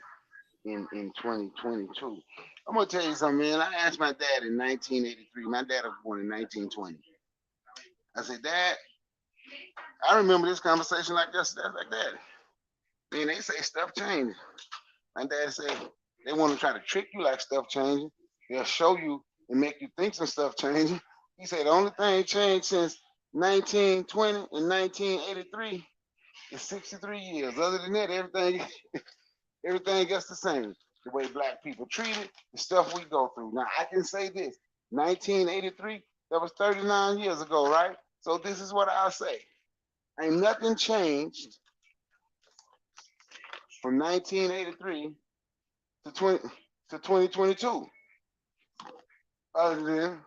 in 2022. I'm gonna tell you something, man. I asked my dad in 1983. My dad was born in 1920. I said, Dad, I remember this conversation like this, stuff like that. Man, they say stuff changed. My dad said they want to try to trick you like stuff changing. They'll show you and make you think some stuff changing. He said the only thing changed since 1920 and 1983 is 63 years. Other than that, everything gets the same. The way black people treated, the stuff we go through. Now I can say this: 1983, that was 39 years ago, right? So this is what I'll say: ain't nothing changed from 1983 to 2022, other than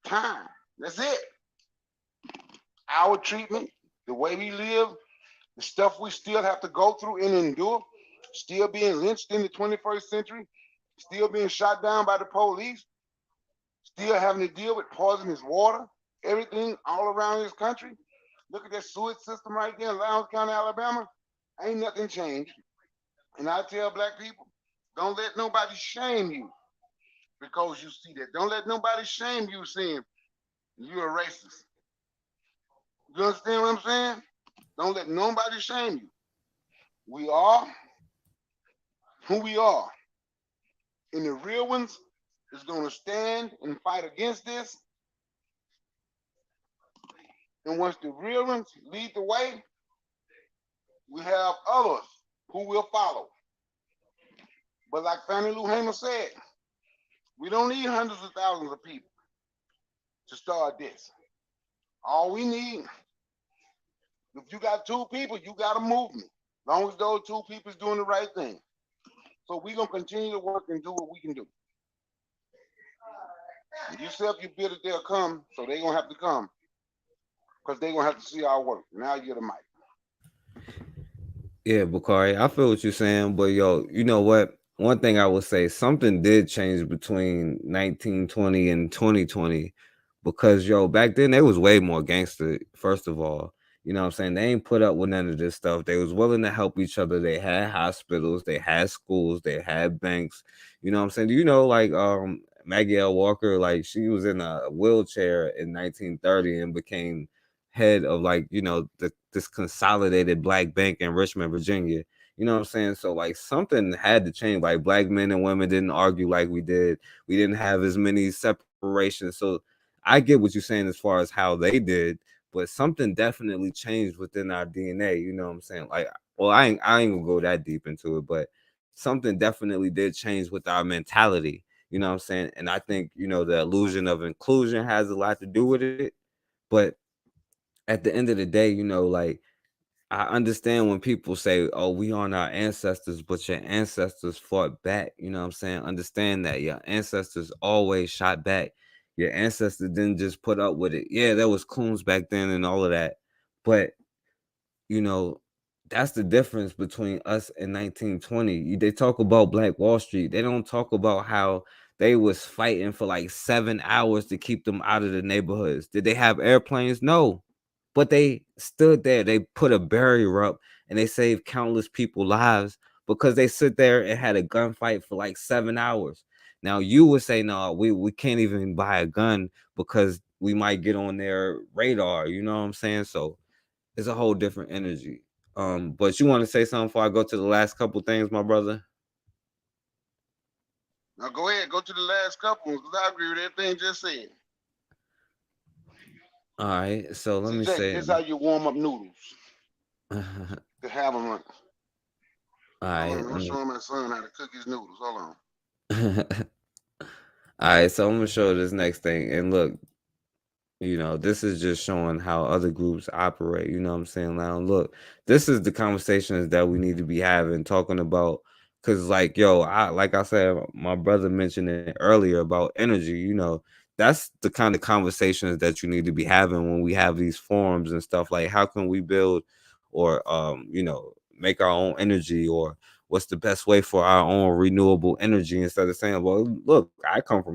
time. That's it. Our treatment, the way we live, the stuff we still have to go through and endure, still being lynched in the 21st century, still being shot down by the police, still having to deal with poisonous water, everything all around this country. Look at that sewage system right there in Lowndes County, Alabama. Ain't nothing changed. And I tell black people, don't let nobody shame you because you see that. Don't let nobody shame you saying you're a racist. You understand what I'm saying? Don't let nobody shame you. We are who we are. And the real ones is going to stand and fight against this. And once the real ones lead the way, we have others who will follow. But like Fannie Lou Hamer said, we don't need hundreds of thousands of people to start this. All we need, if you got two people, you got a movement. As long as those two people is doing the right thing. So we're going to continue to work and do what we can do. If you say if you build it, they'll come, so they're going to have to come because they're going to have to see our work. Now you're the mic. Yeah, Bakari, I feel what you're saying, but yo, you know what? One thing I would say, something did change between 1920 and 2020 because yo, back then they was way more gangster, first of all. You know what I'm saying? They ain't put up with none of this stuff. They was willing to help each other. They had hospitals, they had schools, they had banks. You know what I'm saying? Do you know like Maggie L. Walker, like she was in a wheelchair in 1930 and became head of like this consolidated black bank in Richmond, Virginia. You know what I'm saying? So like something had to change. Like black men and women didn't argue like we did. We didn't have as many separations. So I get what you're saying as far as how they did, but something definitely changed within our DNA. You know what I'm saying? Like, well, I ain't gonna go that deep into it, but something definitely did change with our mentality. You know what I'm saying? And I think the illusion of inclusion has a lot to do with it, but at the end of the day, like I understand when people say, "Oh, we on our ancestors," but your ancestors fought back. You know what I'm saying? Understand that your ancestors always shot back. Your ancestors didn't just put up with it. Yeah, there was coons back then and all of that, but you know, that's the difference between us and 1920. They talk about Black Wall Street. They don't talk about how they was fighting for like 7 hours to keep them out of the neighborhoods. Did they have airplanes? No. But they stood there. They put a barrier up and they saved countless people's lives because they sit there and had a gunfight for like 7 hours. Now you would say, no, we can't even buy a gun because we might get on their radar. You know what I'm saying? So it's a whole different energy. But you want to say something before I go to the last couple things, my brother? Now go ahead, go to the last couple because I agree with everything just said. All right, so let me Jay, say. this is how you warm up noodles to have them run. All right, I'm showing my son how to cook his noodles. Hold on. All right, so I'm gonna show this next thing, and look, you know, this is just showing how other groups operate. You know what I'm saying? Now, look, this is the conversations that we need to be having, talking about. Cause, like, yo, like I said, my brother mentioned it earlier about energy. You know, that's the kind of conversations that you need to be having when we have these forums and stuff. Like, how can we build, or you know, make our own energy, or what's the best way for our own renewable energy, instead of saying, well, look,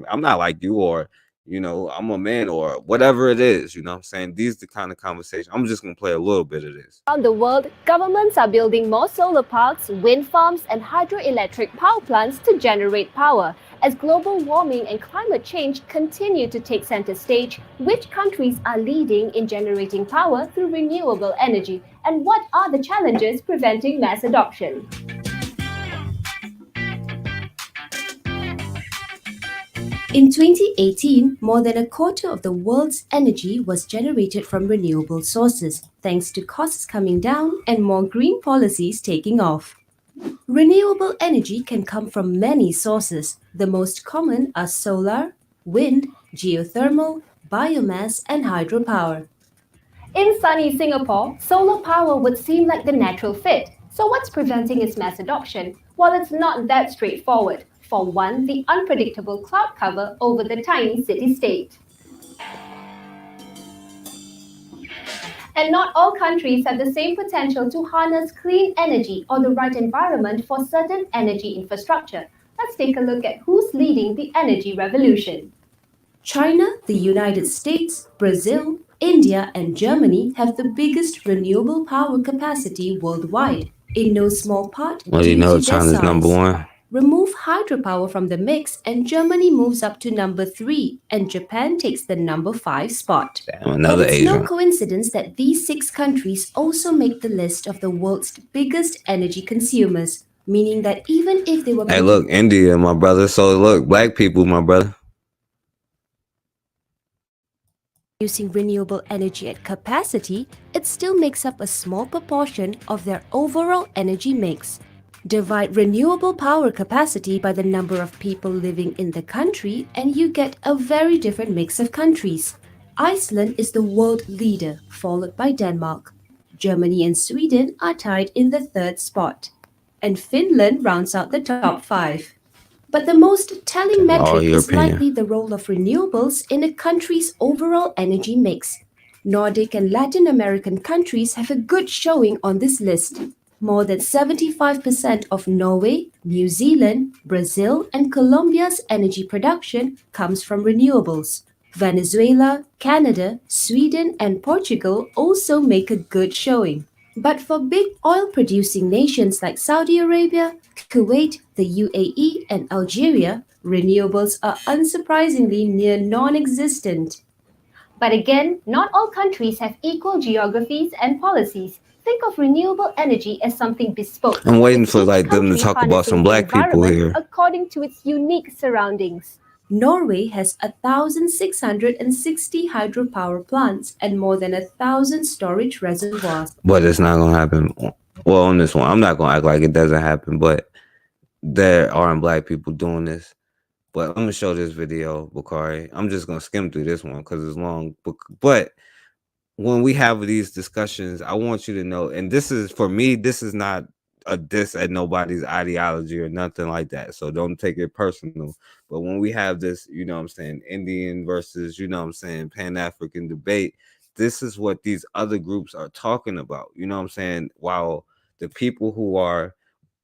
I'm not like you, or you know, I'm a man, or whatever it is. You know what I'm saying? These are the kind of conversation. I'm just going to play a little bit of this. Around the world, governments are building more solar parks, wind farms, and hydroelectric power plants to generate power. As global warming and climate change continue to take center stage, which countries are leading in generating power through renewable energy? And what are the challenges preventing mass adoption? In 2018, more than a quarter of the world's energy was generated from renewable sources, thanks to costs coming down and more green policies taking off. Renewable energy can come from many sources. The most common are solar, wind, geothermal, biomass, and hydropower. In sunny Singapore, solar power would seem like the natural fit. So what's preventing its mass adoption? Well, it's not that straightforward. For one, the unpredictable cloud cover over the tiny city-state. And not all countries have the same potential to harness clean energy or the right environment for certain energy infrastructure. Let's take a look at who's leading the energy revolution. China, the United States, Brazil, India, and Germany have the biggest renewable power capacity worldwide, in no small part Well, you due know, to their China's size. number one. Remove hydropower from the mix, and Germany moves up to number 3, and Japan takes the number 5 spot. Damn, another But it's no Asian. coincidence that these 6 countries also make the list of the world's biggest energy consumers, meaning that even if they were Hey, look, India, my brother. So look, black people, my brother. using renewable energy at capacity, it still makes up a small proportion of their overall energy mix. Divide renewable power capacity by the number of people living in the country and you get a very different mix of countries. Iceland is the world leader, followed by Denmark. Germany and Sweden are tied in the 3rd spot. And Finland rounds out the top 5. But the most telling metric is likely the role of renewables in a country's overall energy mix. Nordic and Latin American countries have a good showing on this list. More than 75% of Norway, New Zealand, Brazil, and Colombia's energy production comes from renewables. Venezuela, Canada, Sweden, and Portugal also make a good showing. But for big oil-producing nations like Saudi Arabia, Kuwait, the UAE, and Algeria, renewables are unsurprisingly near non-existent. But again, not all countries have equal geographies and policies. Think of renewable energy as something bespoke. I'm waiting with for each like them to country talk about harnessing some the black people environment here. according to its unique surroundings. Norway has 1,660 hydropower plants and more than 1,000 storage reservoirs. But it's not gonna happen. Well, on this one, I'm not gonna act like it doesn't happen, but there aren't black people doing this. But I'm gonna show this video, Bakari. I'm just gonna skim through this one because it's long. But when we have these discussions, I want you to know, and this is for me, this is not a diss at nobody's ideology or nothing like that. So don't take it personal. But when we have this, you know what I'm saying, Indian versus, you know what I'm saying, Pan-African debate, this is what these other groups are talking about. You know what I'm saying? While the people who are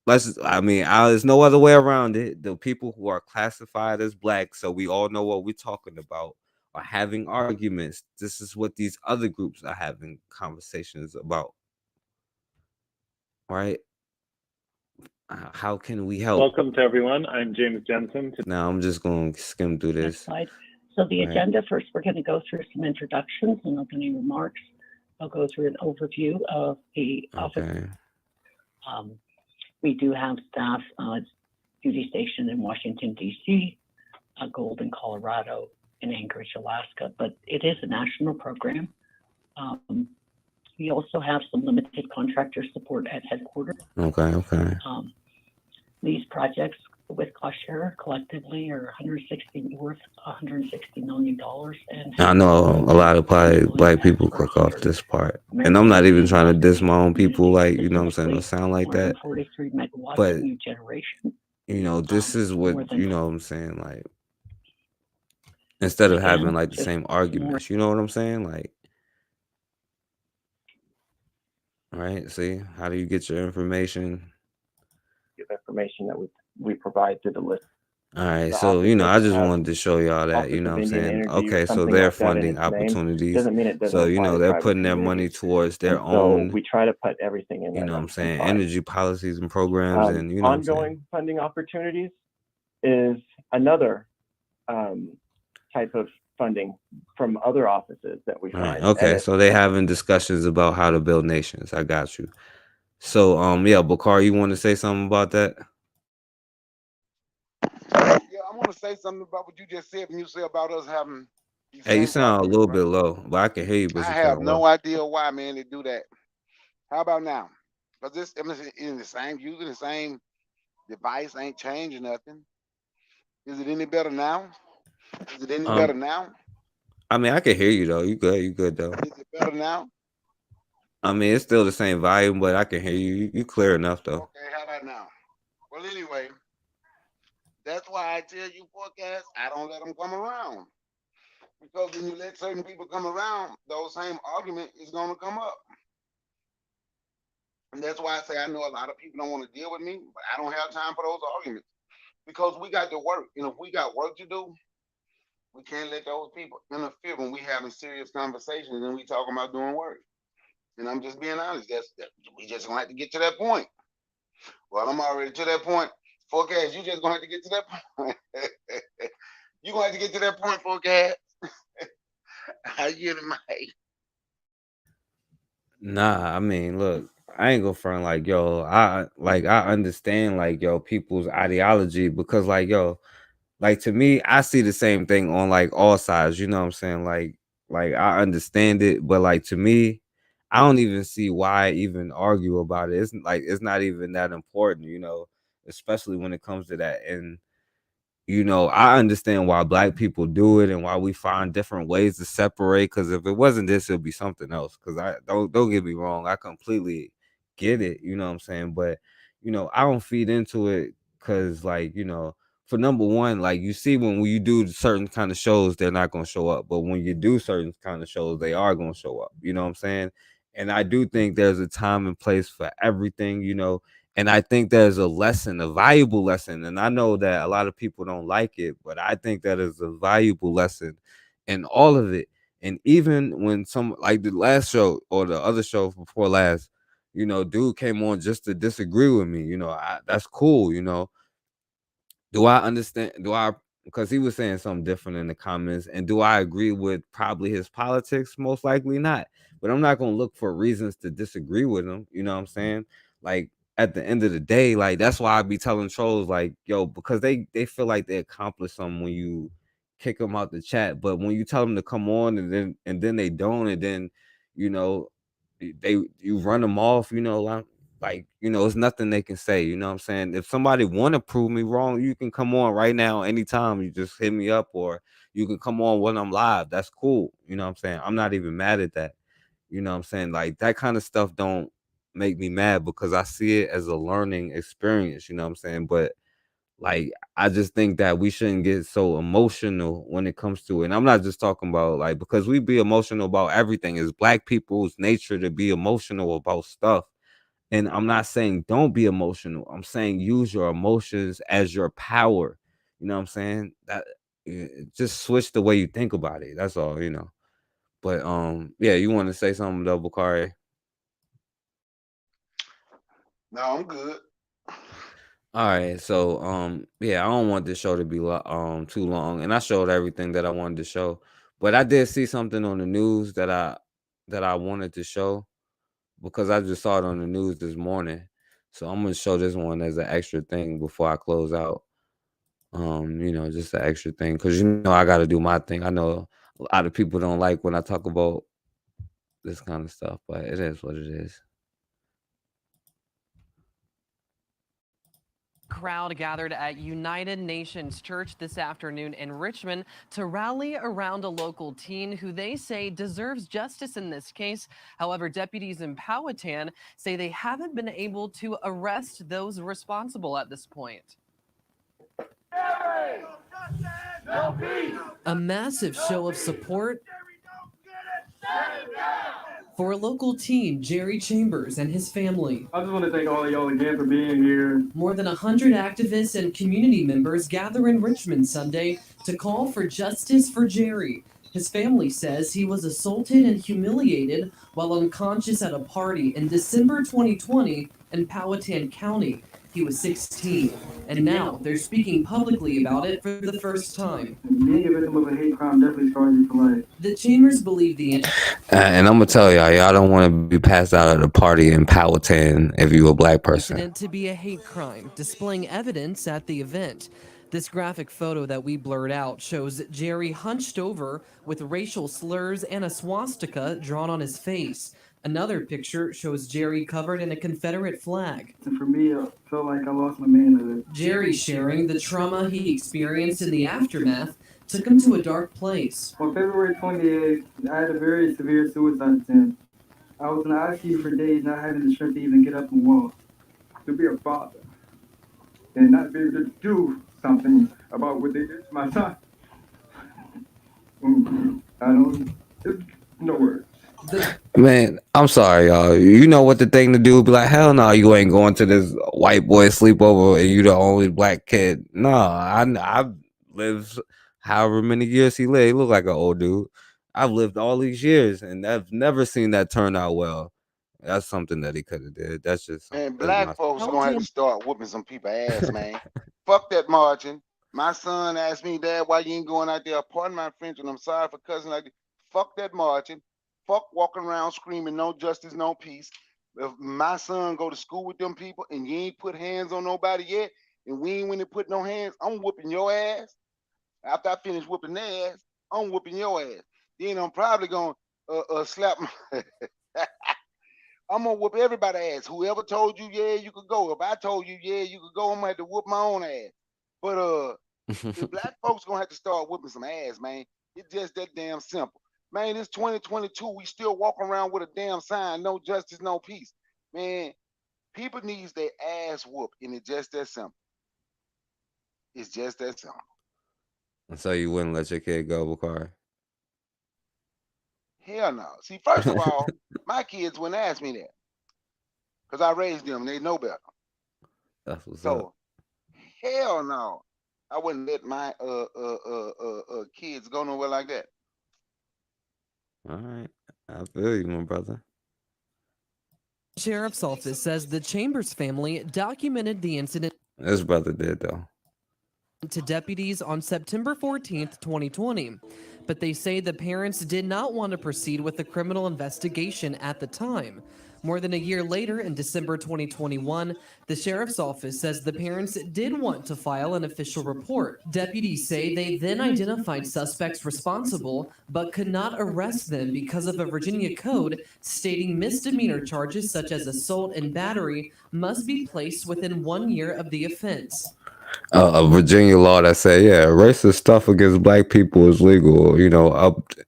there's no other way around it. The people who are classified as black, so we all know what we're talking about, are having arguments. This is what these other groups are having conversations about, right? How can we help? Welcome to everyone. I'm James Jensen. Now I'm just going to skim through Next this. slide. So the Right. agenda, first we're going to go through some introductions and opening remarks. I'll go through an overview of the office. We do have staff duty stationed in Washington, D.C., Golden, Colorado, and Anchorage, Alaska, but it is a national program. We also have some limited contractor support at headquarters. Okay. These projects with cost share collectively are worth $160 million. And I know a lot of probably black people click off this part, and I'm not even trying to diss my own people, like, you know what I'm saying, or sound like that. 43 megawatts But of new generation. you know, this is what, you know what I'm saying, like, instead of having like the same arguments, you know what I'm saying, like, right? See, how do you get your information? Information that we provide to the list. All right, The so you know, I offices just have wanted to show y'all that, Office you know of what I'm Indian saying. Energy, Okay, so something they're like that in funding its name. opportunities. Doesn't mean it doesn't So you apply know, to they're private putting their money communities. towards their And so own, we try to put everything in you that know what I'm number saying, five. energy policies and programs, and you know what I'm saying. Ongoing funding opportunities is another type of funding from other offices that we All right, find. okay, so they having discussions about how to build nations. I got you. So yeah, Bakar, you want to say something about that? Yeah, I want to say something about what you just said when you say about us having these Hey, you same sound a problems, little right? bit low, but I can hear you, but I you have sound no low. idea why, man, they do that. How about now? Because this is in the same, using the same device, ain't changing nothing. Is it any better now? Is it any better now? I mean, I can hear you though. You good though. Is it better now? I mean, it's still the same volume, but I can hear you. You clear enough though. Okay, how about now? Well, anyway, that's why I tell you forecast, I don't let them come around. Because when you let certain people come around, those same argument is going to come up. And that's why I say I know a lot of people don't want to deal with me, but I don't have time for those arguments. Because we got to work. And if we got work to do, we can't let those people interfere when we having serious conversations and we talking about doing work. And I'm just being honest. We just gonna have to get to that point. Well, I'm already to that point. Forecast, you just gonna have to get to that point. You gonna have to get to that point, forecast. I get it, Mike. Nah, I mean, look, I ain't gonna front like yo. I understand like yo people's ideology because like yo, like to me, I see the same thing on like all sides. You know what I'm saying? Like I understand it, but like to me, I don't even see why even argue about it. It's like it's not even that important, you know, especially when it comes to that. And you know, I understand why black people do it and why we find different ways to separate. Because if it wasn't this, it'll be something else. Because I don't get me wrong, I completely get it. You know what I'm saying? But you know, I don't feed into it because, like, you know, for number one, like you see when you do certain kind of shows, they're not gonna show up. But when you do certain kind of shows, they are gonna show up. You know what I'm saying? And I do think there's a time and place for everything. You know, and I think there's a lesson, a valuable lesson. And I know that a lot of people don't like it, but I think that is a valuable lesson in all of it. And even when some like the last show or the other show before last, you know, dude came on just to disagree with me. You know, that's cool. You know, do I understand? Because he was saying something different in the comments, and do I agree with probably his politics? Most likely not. But I'm not gonna look for reasons to disagree with him. You know what I'm saying? Like at the end of the day, like that's why I be telling trolls like, yo, because they feel like they accomplish something when you kick them out the chat, but when you tell them to come on and then they don't, and then you know you run them off, you know, like, you know, it's nothing they can say, you know what I'm saying? If somebody want to prove me wrong, you can come on right now, anytime. You just hit me up, or you can come on when I'm live. That's cool. You know what I'm saying? I'm not even mad at that. You know what I'm saying? Like that kind of stuff don't make me mad because I see it as a learning experience, you know what I'm saying? But like I just think that we shouldn't get so emotional when it comes to it. And I'm not just talking about like because we be emotional about everything. It's black people's nature to be emotional about stuff. And I'm not saying don't be emotional. I'm saying use your emotions as your power. You know what I'm saying? That just switch the way you think about it. That's all, you know. But yeah, you want to say something, Double Car? No, I'm good. All right, so yeah, I don't want this show to be too long, and I showed everything that I wanted to show, but I did see something on the news that I wanted to show because I just saw it on the news this morning, so I'm gonna show this one as an extra thing before I close out. You know, just an extra thing because you know I got to do my thing. I know a lot of people don't like when I talk about this kind of stuff, but it is what it is. Crowd gathered at United Nations Church this afternoon in Richmond to rally around a local teen who they say deserves justice in this case. However, deputies in Powhatan say they haven't been able to arrest those responsible at this point. A massive show of support for a local teen, Jerry Chambers, and his family. I just want to thank all of y'all again for being here. More than 100 activists and community members gather in Richmond Sunday to call for justice for Jerry. His family says he was assaulted and humiliated while unconscious at a party in December 2020 in Powhatan County. He was 16, and now they're speaking publicly about it for the first time. Being a victim of a hate crime definitely scars you for life. The Chambers believe the And I'm gonna tell y'all don't want to be passed out at a party in Powhatan if you're a black person. incident to be a hate crime, displaying evidence at the event. This graphic photo that we blurred out shows Jerry hunched over with racial slurs and a swastika drawn on his face. Another picture shows Jerry covered in a Confederate flag. And for me, I felt like I lost my manhood. Jerry sharing the trauma he experienced in the aftermath took him to a dark place. On February 28th, I had a very severe suicide attempt. I was in the ICU for days, not having the strength to even get up and walk. To be a father and not be able to do something about what they did to my son. I don't, no words. Man, I'm sorry, y'all. You know what the thing to do? Be like, hell no, you ain't going to this white boy sleepover and you the only black kid. No, I've lived however many years he lived. He look like an old dude. I've lived all these years and I've never seen that turn out well. That's something that he could have did. That's just Man, black folks gonna have to start whooping some people ass, man. Fuck that marching. My son asked me, Dad, why you ain't going out there? Pardon my French, and I'm sorry for cussing like this. Fuck that marching. Fuck walking around screaming no justice, no peace. If my son go to school with them people and you ain't put hands on nobody yet, and we ain't when they put no hands, I'm whooping your ass. After I finish whooping their ass, I'm whooping your ass. Then I'm probably gonna slap my I'm gonna whoop everybody's ass. Whoever told you, yeah, you could go. If I told you, yeah, you could go, I'm gonna have to whoop my own ass. But the black folks gonna have to start whooping some ass, man. It's just that damn simple. Man, it's 2022. We still walking around with a damn sign, no justice, no peace. Man, people needs their ass whooped, and it's just that simple. It's just that simple. So you wouldn't let your kid go, Bakari? Hell no. See, first of all, my kids wouldn't ask me that. Because I raised them, they know better. That's what's so, up. Hell no. I wouldn't let my kids go nowhere like that. All right. I feel you, my brother. Sheriff's office says the Chambers family documented the incident. His brother did, though. To deputies on September 14th, 2020. But they say the parents did not want to proceed with the criminal investigation at the time. More than a year later, in December 2021, the sheriff's office says the parents did want to file an official report. Deputies say they then identified suspects responsible, but could not arrest them because of a Virginia code stating misdemeanor charges such as assault and battery must be placed within 1 year of the offense. A Virginia law that said, yeah, racist stuff against black people is legal, you know,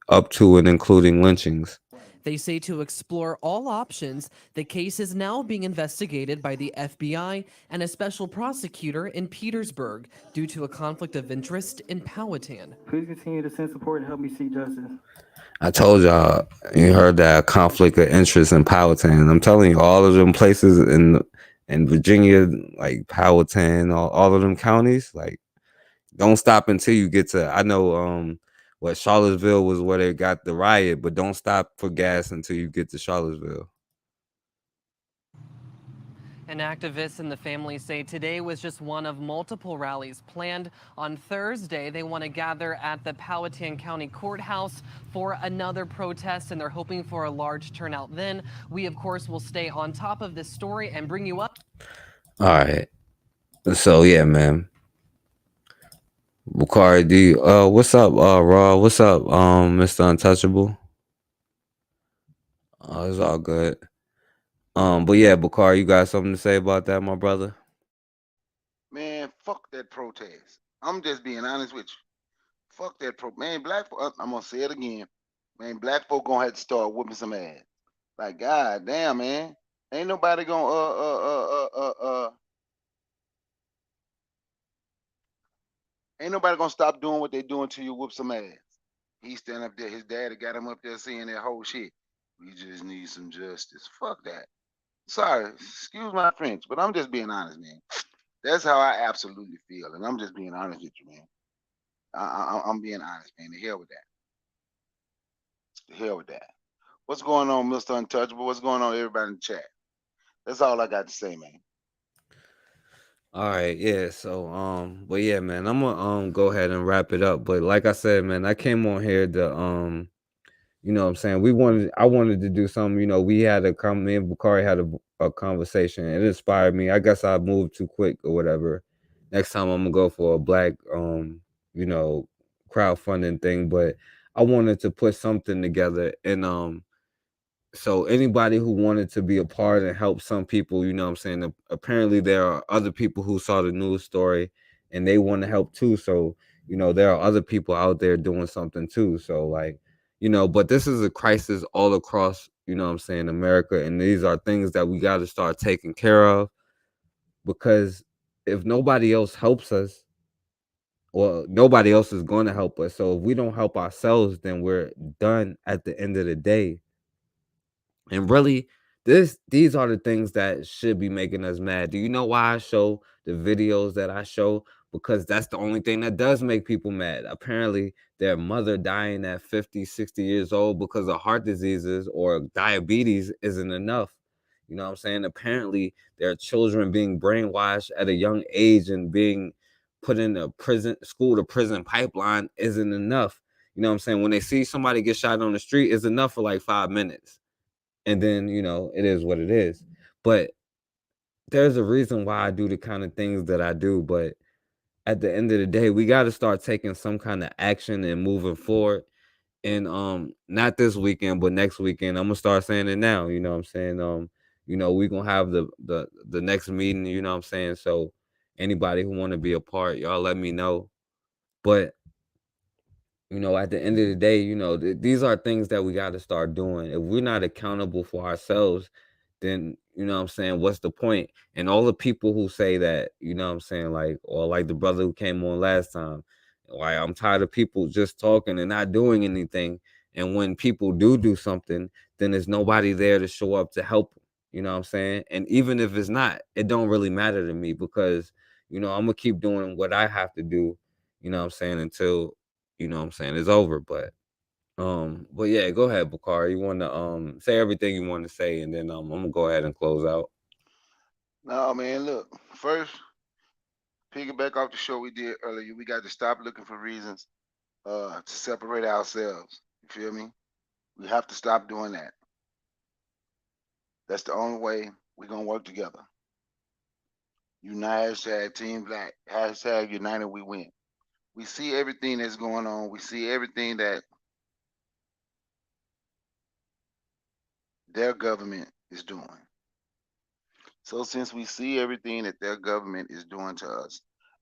up to and including lynchings. They say to explore all options, the case is now being investigated by the FBI and a special prosecutor in Petersburg due to a conflict of interest in Powhatan. Please continue to send support and help me seek justice. I told y'all, you heard that conflict of interest in Powhatan. I'm telling you, all of them places in Virginia, like Powhatan, all of them counties, like, don't stop until you get to, I know what Charlottesville was where they got the riot, but don't stop for gas until you get to Charlottesville. And activists and the family say today was just one of multiple rallies planned. On Thursday, they want to gather at the Powhatan County Courthouse for another protest, and they're hoping for a large turnout then. We, of course, will stay on top of this story and bring you up. All right. So, yeah, man. Bukari D, what's up, Raw? What's up, Mr. Untouchable? It's all good. But yeah, Bukari, you got something to say about that, my brother? Man, fuck that protest. I'm just being honest with you. Fuck that man, black folk, I'm gonna say it again. Man, black folk gonna have to start whooping some ass. Like, god damn, man. Ain't nobody gonna ain't nobody gonna stop doing what they doing till you whoop some ass. He stand up there, his daddy got him up there saying that whole shit. We just need some justice. Fuck that. Sorry, excuse my French, but I'm just being honest, man. That's how I absolutely feel, and I'm just being honest with you, man. I'm being honest, man. The hell with that. The hell with that. What's going on, Mr. Untouchable? What's going on, everybody in the chat? That's all I got to say, man. All right, yeah. So, but yeah, man, I'm gonna go ahead and wrap it up. But like I said, man, I came on here to you know what I'm saying, I wanted to do something. We had me and Bukari had a conversation. It inspired me. I guess I moved too quick or whatever. Next time I'm gonna go for a black crowdfunding thing. But I wanted to put something together, and so anybody who wanted to be a part and help some people, you know what I'm saying, apparently there are other people who saw the news story and they want to help too. So, there are other people out there doing something too. So, like, but this is a crisis all across, you know what I'm saying, America. And these are things that we got to start taking care of, because if nobody else helps us, well, nobody else is going to help us. So if we don't help ourselves, then we're done at the end of the day. And really, these are the things that should be making us mad. Do you know why I show the videos that I show? Because that's the only thing that does make people mad. Apparently, their mother dying at 50, 60 years old because of heart diseases or diabetes isn't enough. You know what I'm saying? Apparently, there are children being brainwashed at a young age and being put in a school to prison pipeline isn't enough. You know what I'm saying? When they see somebody get shot on the street, it's enough for like 5 minutes. And then, it is what it is. But there's a reason why I do the kind of things that I do. But at the end of the day, we got to start taking some kind of action and moving forward. And not this weekend, but next weekend, I'm gonna start saying it now. You know what I'm saying? We're gonna have the next meeting, you know what I'm saying? So anybody who wanna be a part, y'all let me know. But at the end of the day, these are things that we got to start doing. If we're not accountable for ourselves, then, you know what I'm saying, what's the point? And all the people who say that, you know what I'm saying, like, or like the brother who came on last time, like, I'm tired of people just talking and not doing anything. And when people do something, then there's nobody there to show up to help them, you know what I'm saying? And even if it's not, it don't really matter to me, because, I'm going to keep doing what I have to do, you know what I'm saying, until, it's over. But yeah, go ahead, Bakari. You want to say everything you want to say, and then I'm gonna go ahead and close out. No, man, look, first, piggyback off the show we did earlier, we got to stop looking for reasons to separate ourselves. You feel me? We have to stop doing that. That's the only way we're gonna work together. Unite, hashtag Team Black, hashtag United We Win. We see everything that's going on. We see everything that their government is doing. So since we see everything that their government is doing to us,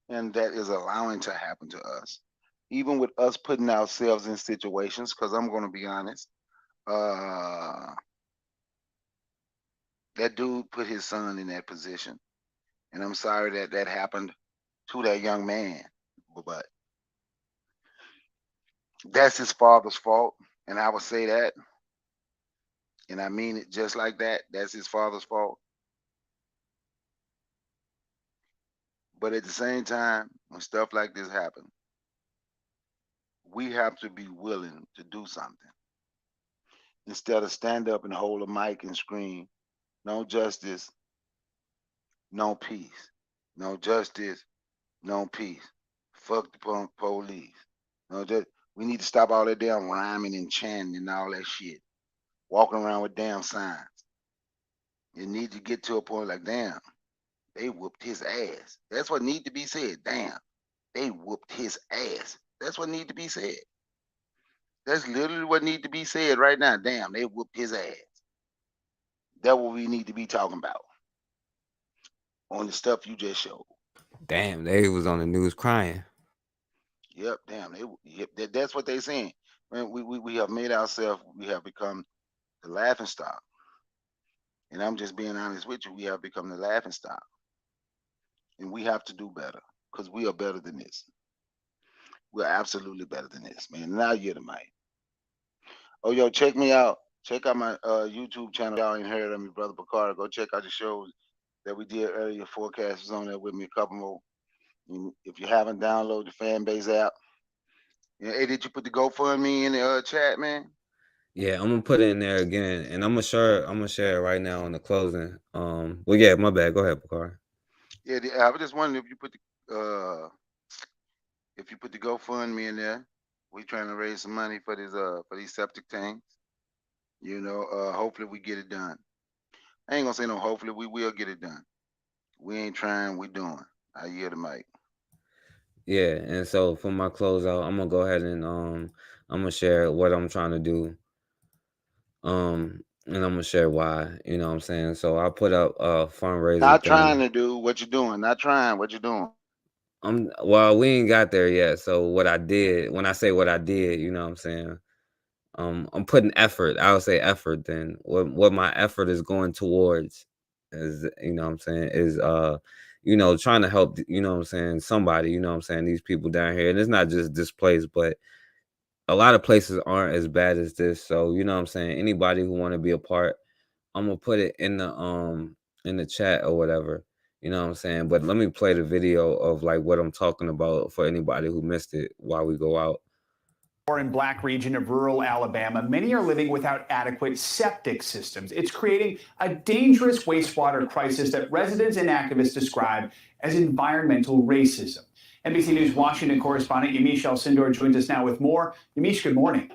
and that is allowing to happen to us, even with us putting ourselves in situations, because I'm going to be honest, that dude put his son in that position, and I'm sorry that that happened to that young man, but that's his father's fault, and I would say that, and I mean it just like that. That's his father's fault. But at the same time, when stuff like this happens, we have to be willing to do something instead of stand up and hold a mic and scream, "No justice, no peace. No justice, no peace. Fuck the police." No, we need to stop all that damn rhyming and chanting and all that shit. Walking around with damn signs. You need to get to a point like, damn, they whooped his ass. That's what need to be said. Damn, they whooped his ass. That's what need to be said. That's literally what need to be said right now. Damn, they whooped his ass. That's what we need to be talking about on the stuff you just showed. Damn, they was on the news crying. Yep, damn, that's what they saying. Man, we have made ourselves, we have become the laughing stock. And I'm just being honest with you, we have become the laughing stock. And we have to do better because we are better than this. We're absolutely better than this, man. Now you're the mic. Oh, yo, check me out. Check out my YouTube channel. Y'all ain't heard of me, Brother Picard. Go check out the shows that we did earlier. Forecast is on there with me, a couple more. And if you haven't downloaded the Fanbase app, hey, did you put the GoFundMe in the chat, man? Yeah, I'm gonna put it in there again, and I'm gonna share it right now on the closing. Well, yeah, my bad. Go ahead, Picard. Yeah, I was just wondering if you put the GoFundMe in there. We trying to raise some money for these septic tanks. You know, hopefully we get it done. I ain't gonna say no. Hopefully we will get it done. We ain't trying. We doing. I yield the mic. Yeah, and so for my closeout, I'm gonna go ahead and I'm gonna share what I'm trying to do. And I'm gonna share why. You know what I'm saying? So I put up a fundraiser Not thing. trying to do what you're doing. Not trying what you're doing. Well, we ain't got there yet. So what I did, when I say what I did, you know what I'm saying? I'm putting effort. I would say effort then. What my effort is going towards is, you know what I'm saying, is trying to help, you know what I'm saying, somebody, you know what I'm saying, these people down here. And it's not just this place, but a lot of places aren't as bad as this. So, you know what I'm saying, anybody who want to be a part, I'm gonna put it in the chat or whatever. You know what I'm saying? But let me play the video of like what I'm talking about for anybody who missed it while we go out. In Black region of rural Alabama, many are living without adequate septic systems. It's creating a dangerous wastewater crisis that residents and activists describe as environmental racism. NBC News Washington correspondent Yamiche Alcindor joins us now with more. Yamiche, good morning.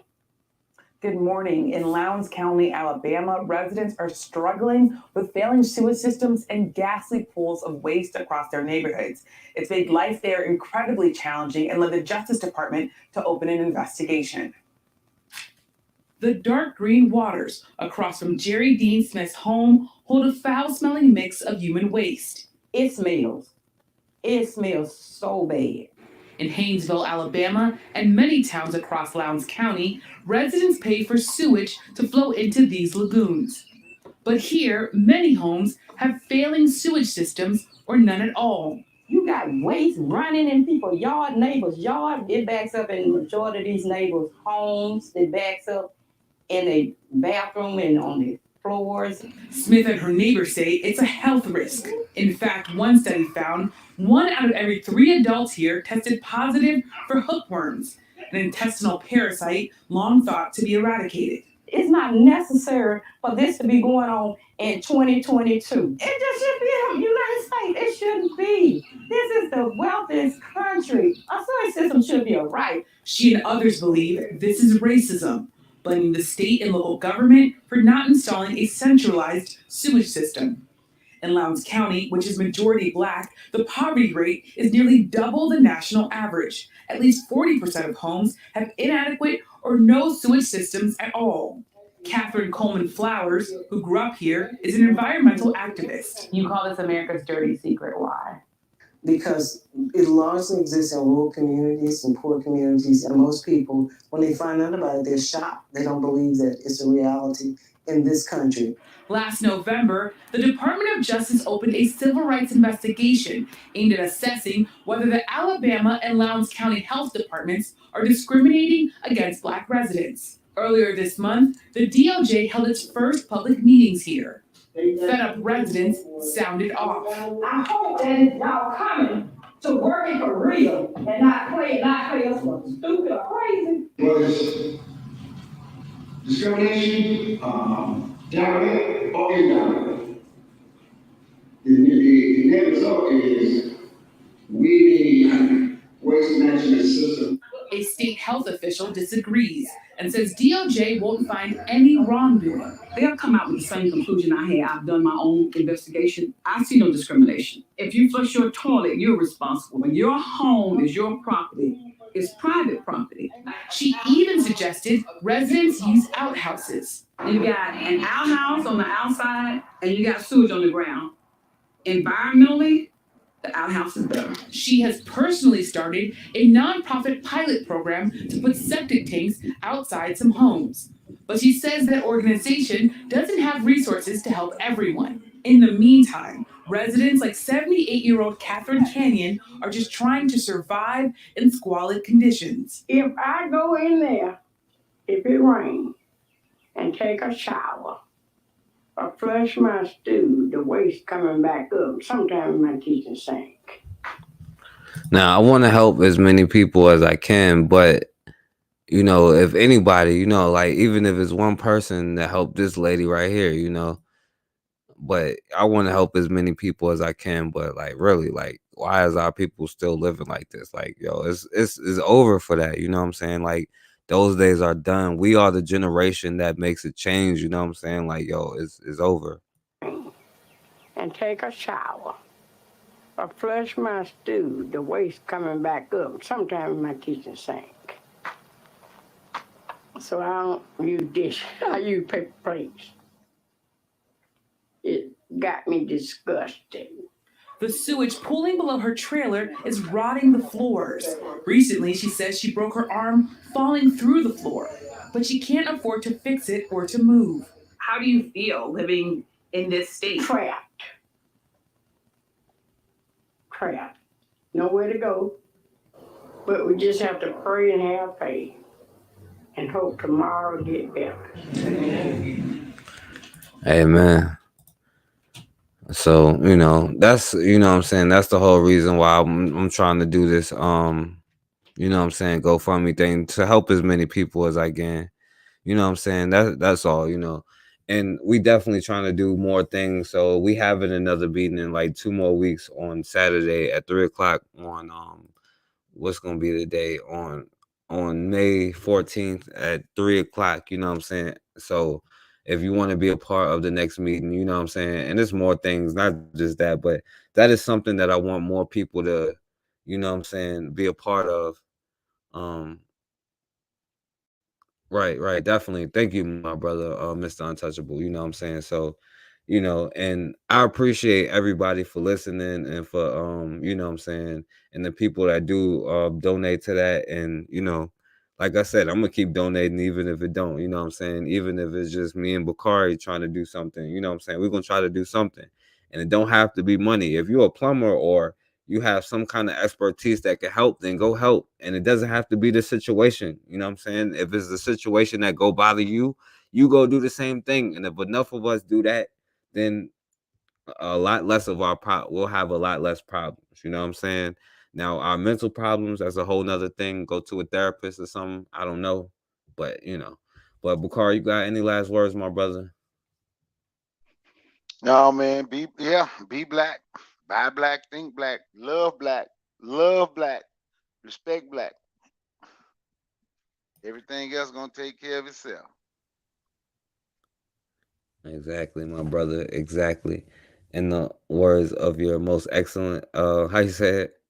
Good morning. In Lowndes County, Alabama, residents are struggling with failing sewage systems and ghastly pools of waste across their neighborhoods. It's made life there incredibly challenging and led the Justice Department to open an investigation. The dark green waters across from Jerry Dean Smith's home hold a foul-smelling mix of human waste. It smells. It smells so bad. In Haynesville, Alabama, and many towns across Lowndes County, residents pay for sewage to flow into these lagoons. But here, many homes have failing sewage systems or none at all. You got waste running in people's yard, neighbors' yard. It backs up in the majority of these neighbors' homes. It backs up in the bathroom and on the floors. Smith and her neighbors say it's a health risk. In fact, one study found 1 out of every 3 adults here tested positive for hookworms, an intestinal parasite long thought to be eradicated. It's not necessary for this to be going on in 2022. It just should be in the United States. It shouldn't be. This is the wealthiest country. A sewage system should be a right. She and others believe this is racism, blaming the state and local government for not installing a centralized sewage system. In Lowndes County, which is majority Black, the poverty rate is nearly double the national average. At least 40% of homes have inadequate or no sewage systems at all. Catherine Coleman Flowers, who grew up here, is an environmental activist. You call this America's dirty secret. Why? because it largely exists in rural communities and poor communities, and most people, when they find out about it, they're shocked. They don't believe that it's a reality in this country. Last November, the Department of Justice opened a civil rights investigation aimed at assessing whether the Alabama and Lowndes County Health Departments are discriminating against Black residents. Earlier this month, the DOJ held its first public meetings here. Fed-up residents sounded off. I hope that y'all coming to working for real and not play us for stupid or crazy. Was discrimination direct or indirect? The net result is we need waste management system. A state health official disagrees and says DOJ won't find any wrongdoing. They'll come out with the same conclusion I had. I've done my own investigation. I see no discrimination. If you flush your toilet, you're responsible. When your home is your property, it's private property. She even suggested residents use outhouses. You got an outhouse on the outside and you got sewage on the ground. Environmentally, the outhouse is better. She has personally started a nonprofit pilot program to put septic tanks outside some homes. But she says that organization doesn't have resources to help everyone. In the meantime, residents like 78-year-old Catherine Canyon are just trying to survive in squalid conditions. If I go in there, if it rains, and take a shower, or flush my stew, the waste coming back up, sometimes my kitchen sink. Now, I want to help as many people as I can, but you know, if anybody, you know, like even if it's one person that helped this lady right here, you know, but I want to help as many people as I can. But like, really, like, why is our people still living like this? Like, yo, it's over for that. You know what I'm saying? Like, those days are done. We are the generation that makes it change. You know what I'm saying? Like, yo, it's over. And take a shower, or flush my stew, the waste coming back up, sometimes my kitchen sink. So I don't use dish, I use paper plates. It got me disgusted. The sewage pooling below her trailer is rotting the floors. Recently, she says she broke her arm falling through the floor, but she can't afford to fix it or to move. How do you feel living in this state? Trapped. Nowhere to go. But we just have to pray and have faith and hope tomorrow will get better. Amen. So, you know, that's, you know what I'm saying, that's the whole reason why I'm trying to do this, you know what I'm saying, GoFundMe thing to help as many people as I can. You know what I'm saying? That's all, you know. And we definitely trying to do more things. So we having another meeting in like 2 more weeks on Saturday at 3:00 on what's gonna be the day on May 14th at 3:00. You know what I'm saying? So if you want to be a part of the next meeting, you know what I'm saying? And there's more things, not just that, but that is something that I want more people to, you know what I'm saying, be a part of. Right, definitely. Thank you, my brother, Mr. Untouchable. You know what I'm saying? So, you know, and I appreciate everybody for listening and for you know what I'm saying, and the people that do donate to that. And, you know, like I said, I'm gonna keep donating even if it don't, you know what I'm saying? Even if it's just me and Bakari trying to do something, you know what I'm saying? We're gonna try to do something. And it don't have to be money. If you're a plumber or you have some kind of expertise that can help, then go help. And it doesn't have to be the situation. You know what I'm saying? If it's a situation that go bother you, you go do the same thing. And if enough of us do that, then a lot less of we'll have a lot less problems. You know what I'm saying? Now, our mental problems, that's a whole nother thing. Go to a therapist or something. I don't know. But, you know. But, Bakari, you got any last words, my brother? No, man. Be black. Buy black, think black, love black, respect black. Everything else gonna take care of itself. Exactly, my brother. Exactly. In the words of your most excellent, how you say it?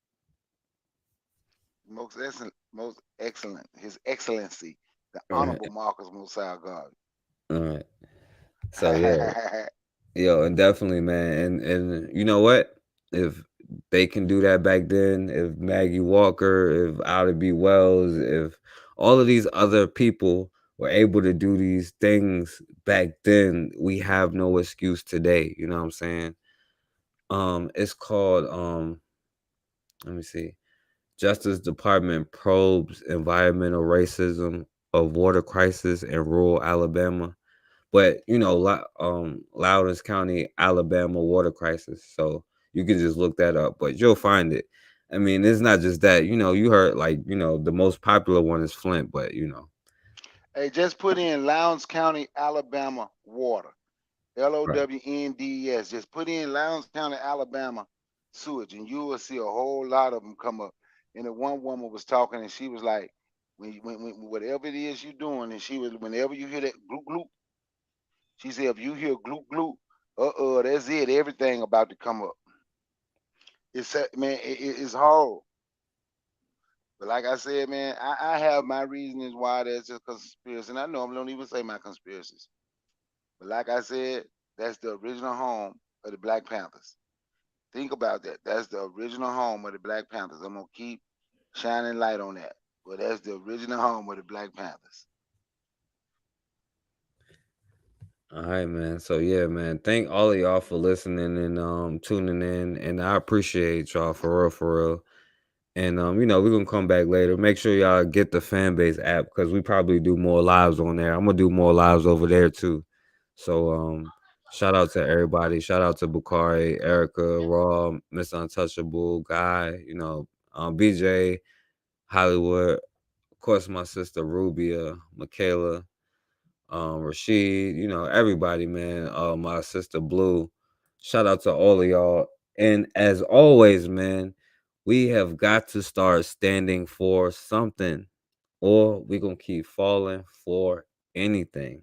Most excellent, His Excellency, the All right. Honorable Marcus Mosiah God. All right. So yeah. Yo, and definitely, man. And you know what? If they can do that back then, if Maggie Walker, if Ida B. Wells, if all of these other people were able to do these things back then, we have no excuse today. You know what I'm saying? It's called let me see. Justice Department probes environmental racism of water crisis in rural Alabama. But Loudon County, Alabama water crisis. So you can just look that up, but you'll find it. I mean, it's not just that. You heard the most popular one is Flint, but Hey, just put in Lowndes County, Alabama water. LOWNDES. Just put in Lowndes County, Alabama sewage, and you will see a whole lot of them come up. And the one woman was talking, and she was like, when whatever it is you're doing, and she was, whenever you hear that gloop gloop, she said, if you hear gloop gloop, that's it. Everything about to come up. It's man, it's horrible. But like I said, man, I have my reasons why there's a conspiracy. And I normally don't even say my conspiracies. But like I said, that's the original home of the Black Panthers. Think about that. That's the original home of the Black Panthers. I'm going to keep shining light on that. But that's the original home of the Black Panthers. All right, man. So yeah, man. Thank all of y'all for listening and tuning in, and I appreciate y'all for real. And we're gonna come back later. Make sure y'all get the fan base app because we probably do more lives on there. I'm gonna do more lives over there too. So shout out to everybody. Shout out to Bukari, Erica, Raw, Miss Untouchable, Guy. BJ, Hollywood. Of course, my sister Rubia, Michaela. Rashid, everybody, man. My sister Blue. Shout out to all of y'all. And as always, man, we have got to start standing for something, or we're gonna keep falling for anything.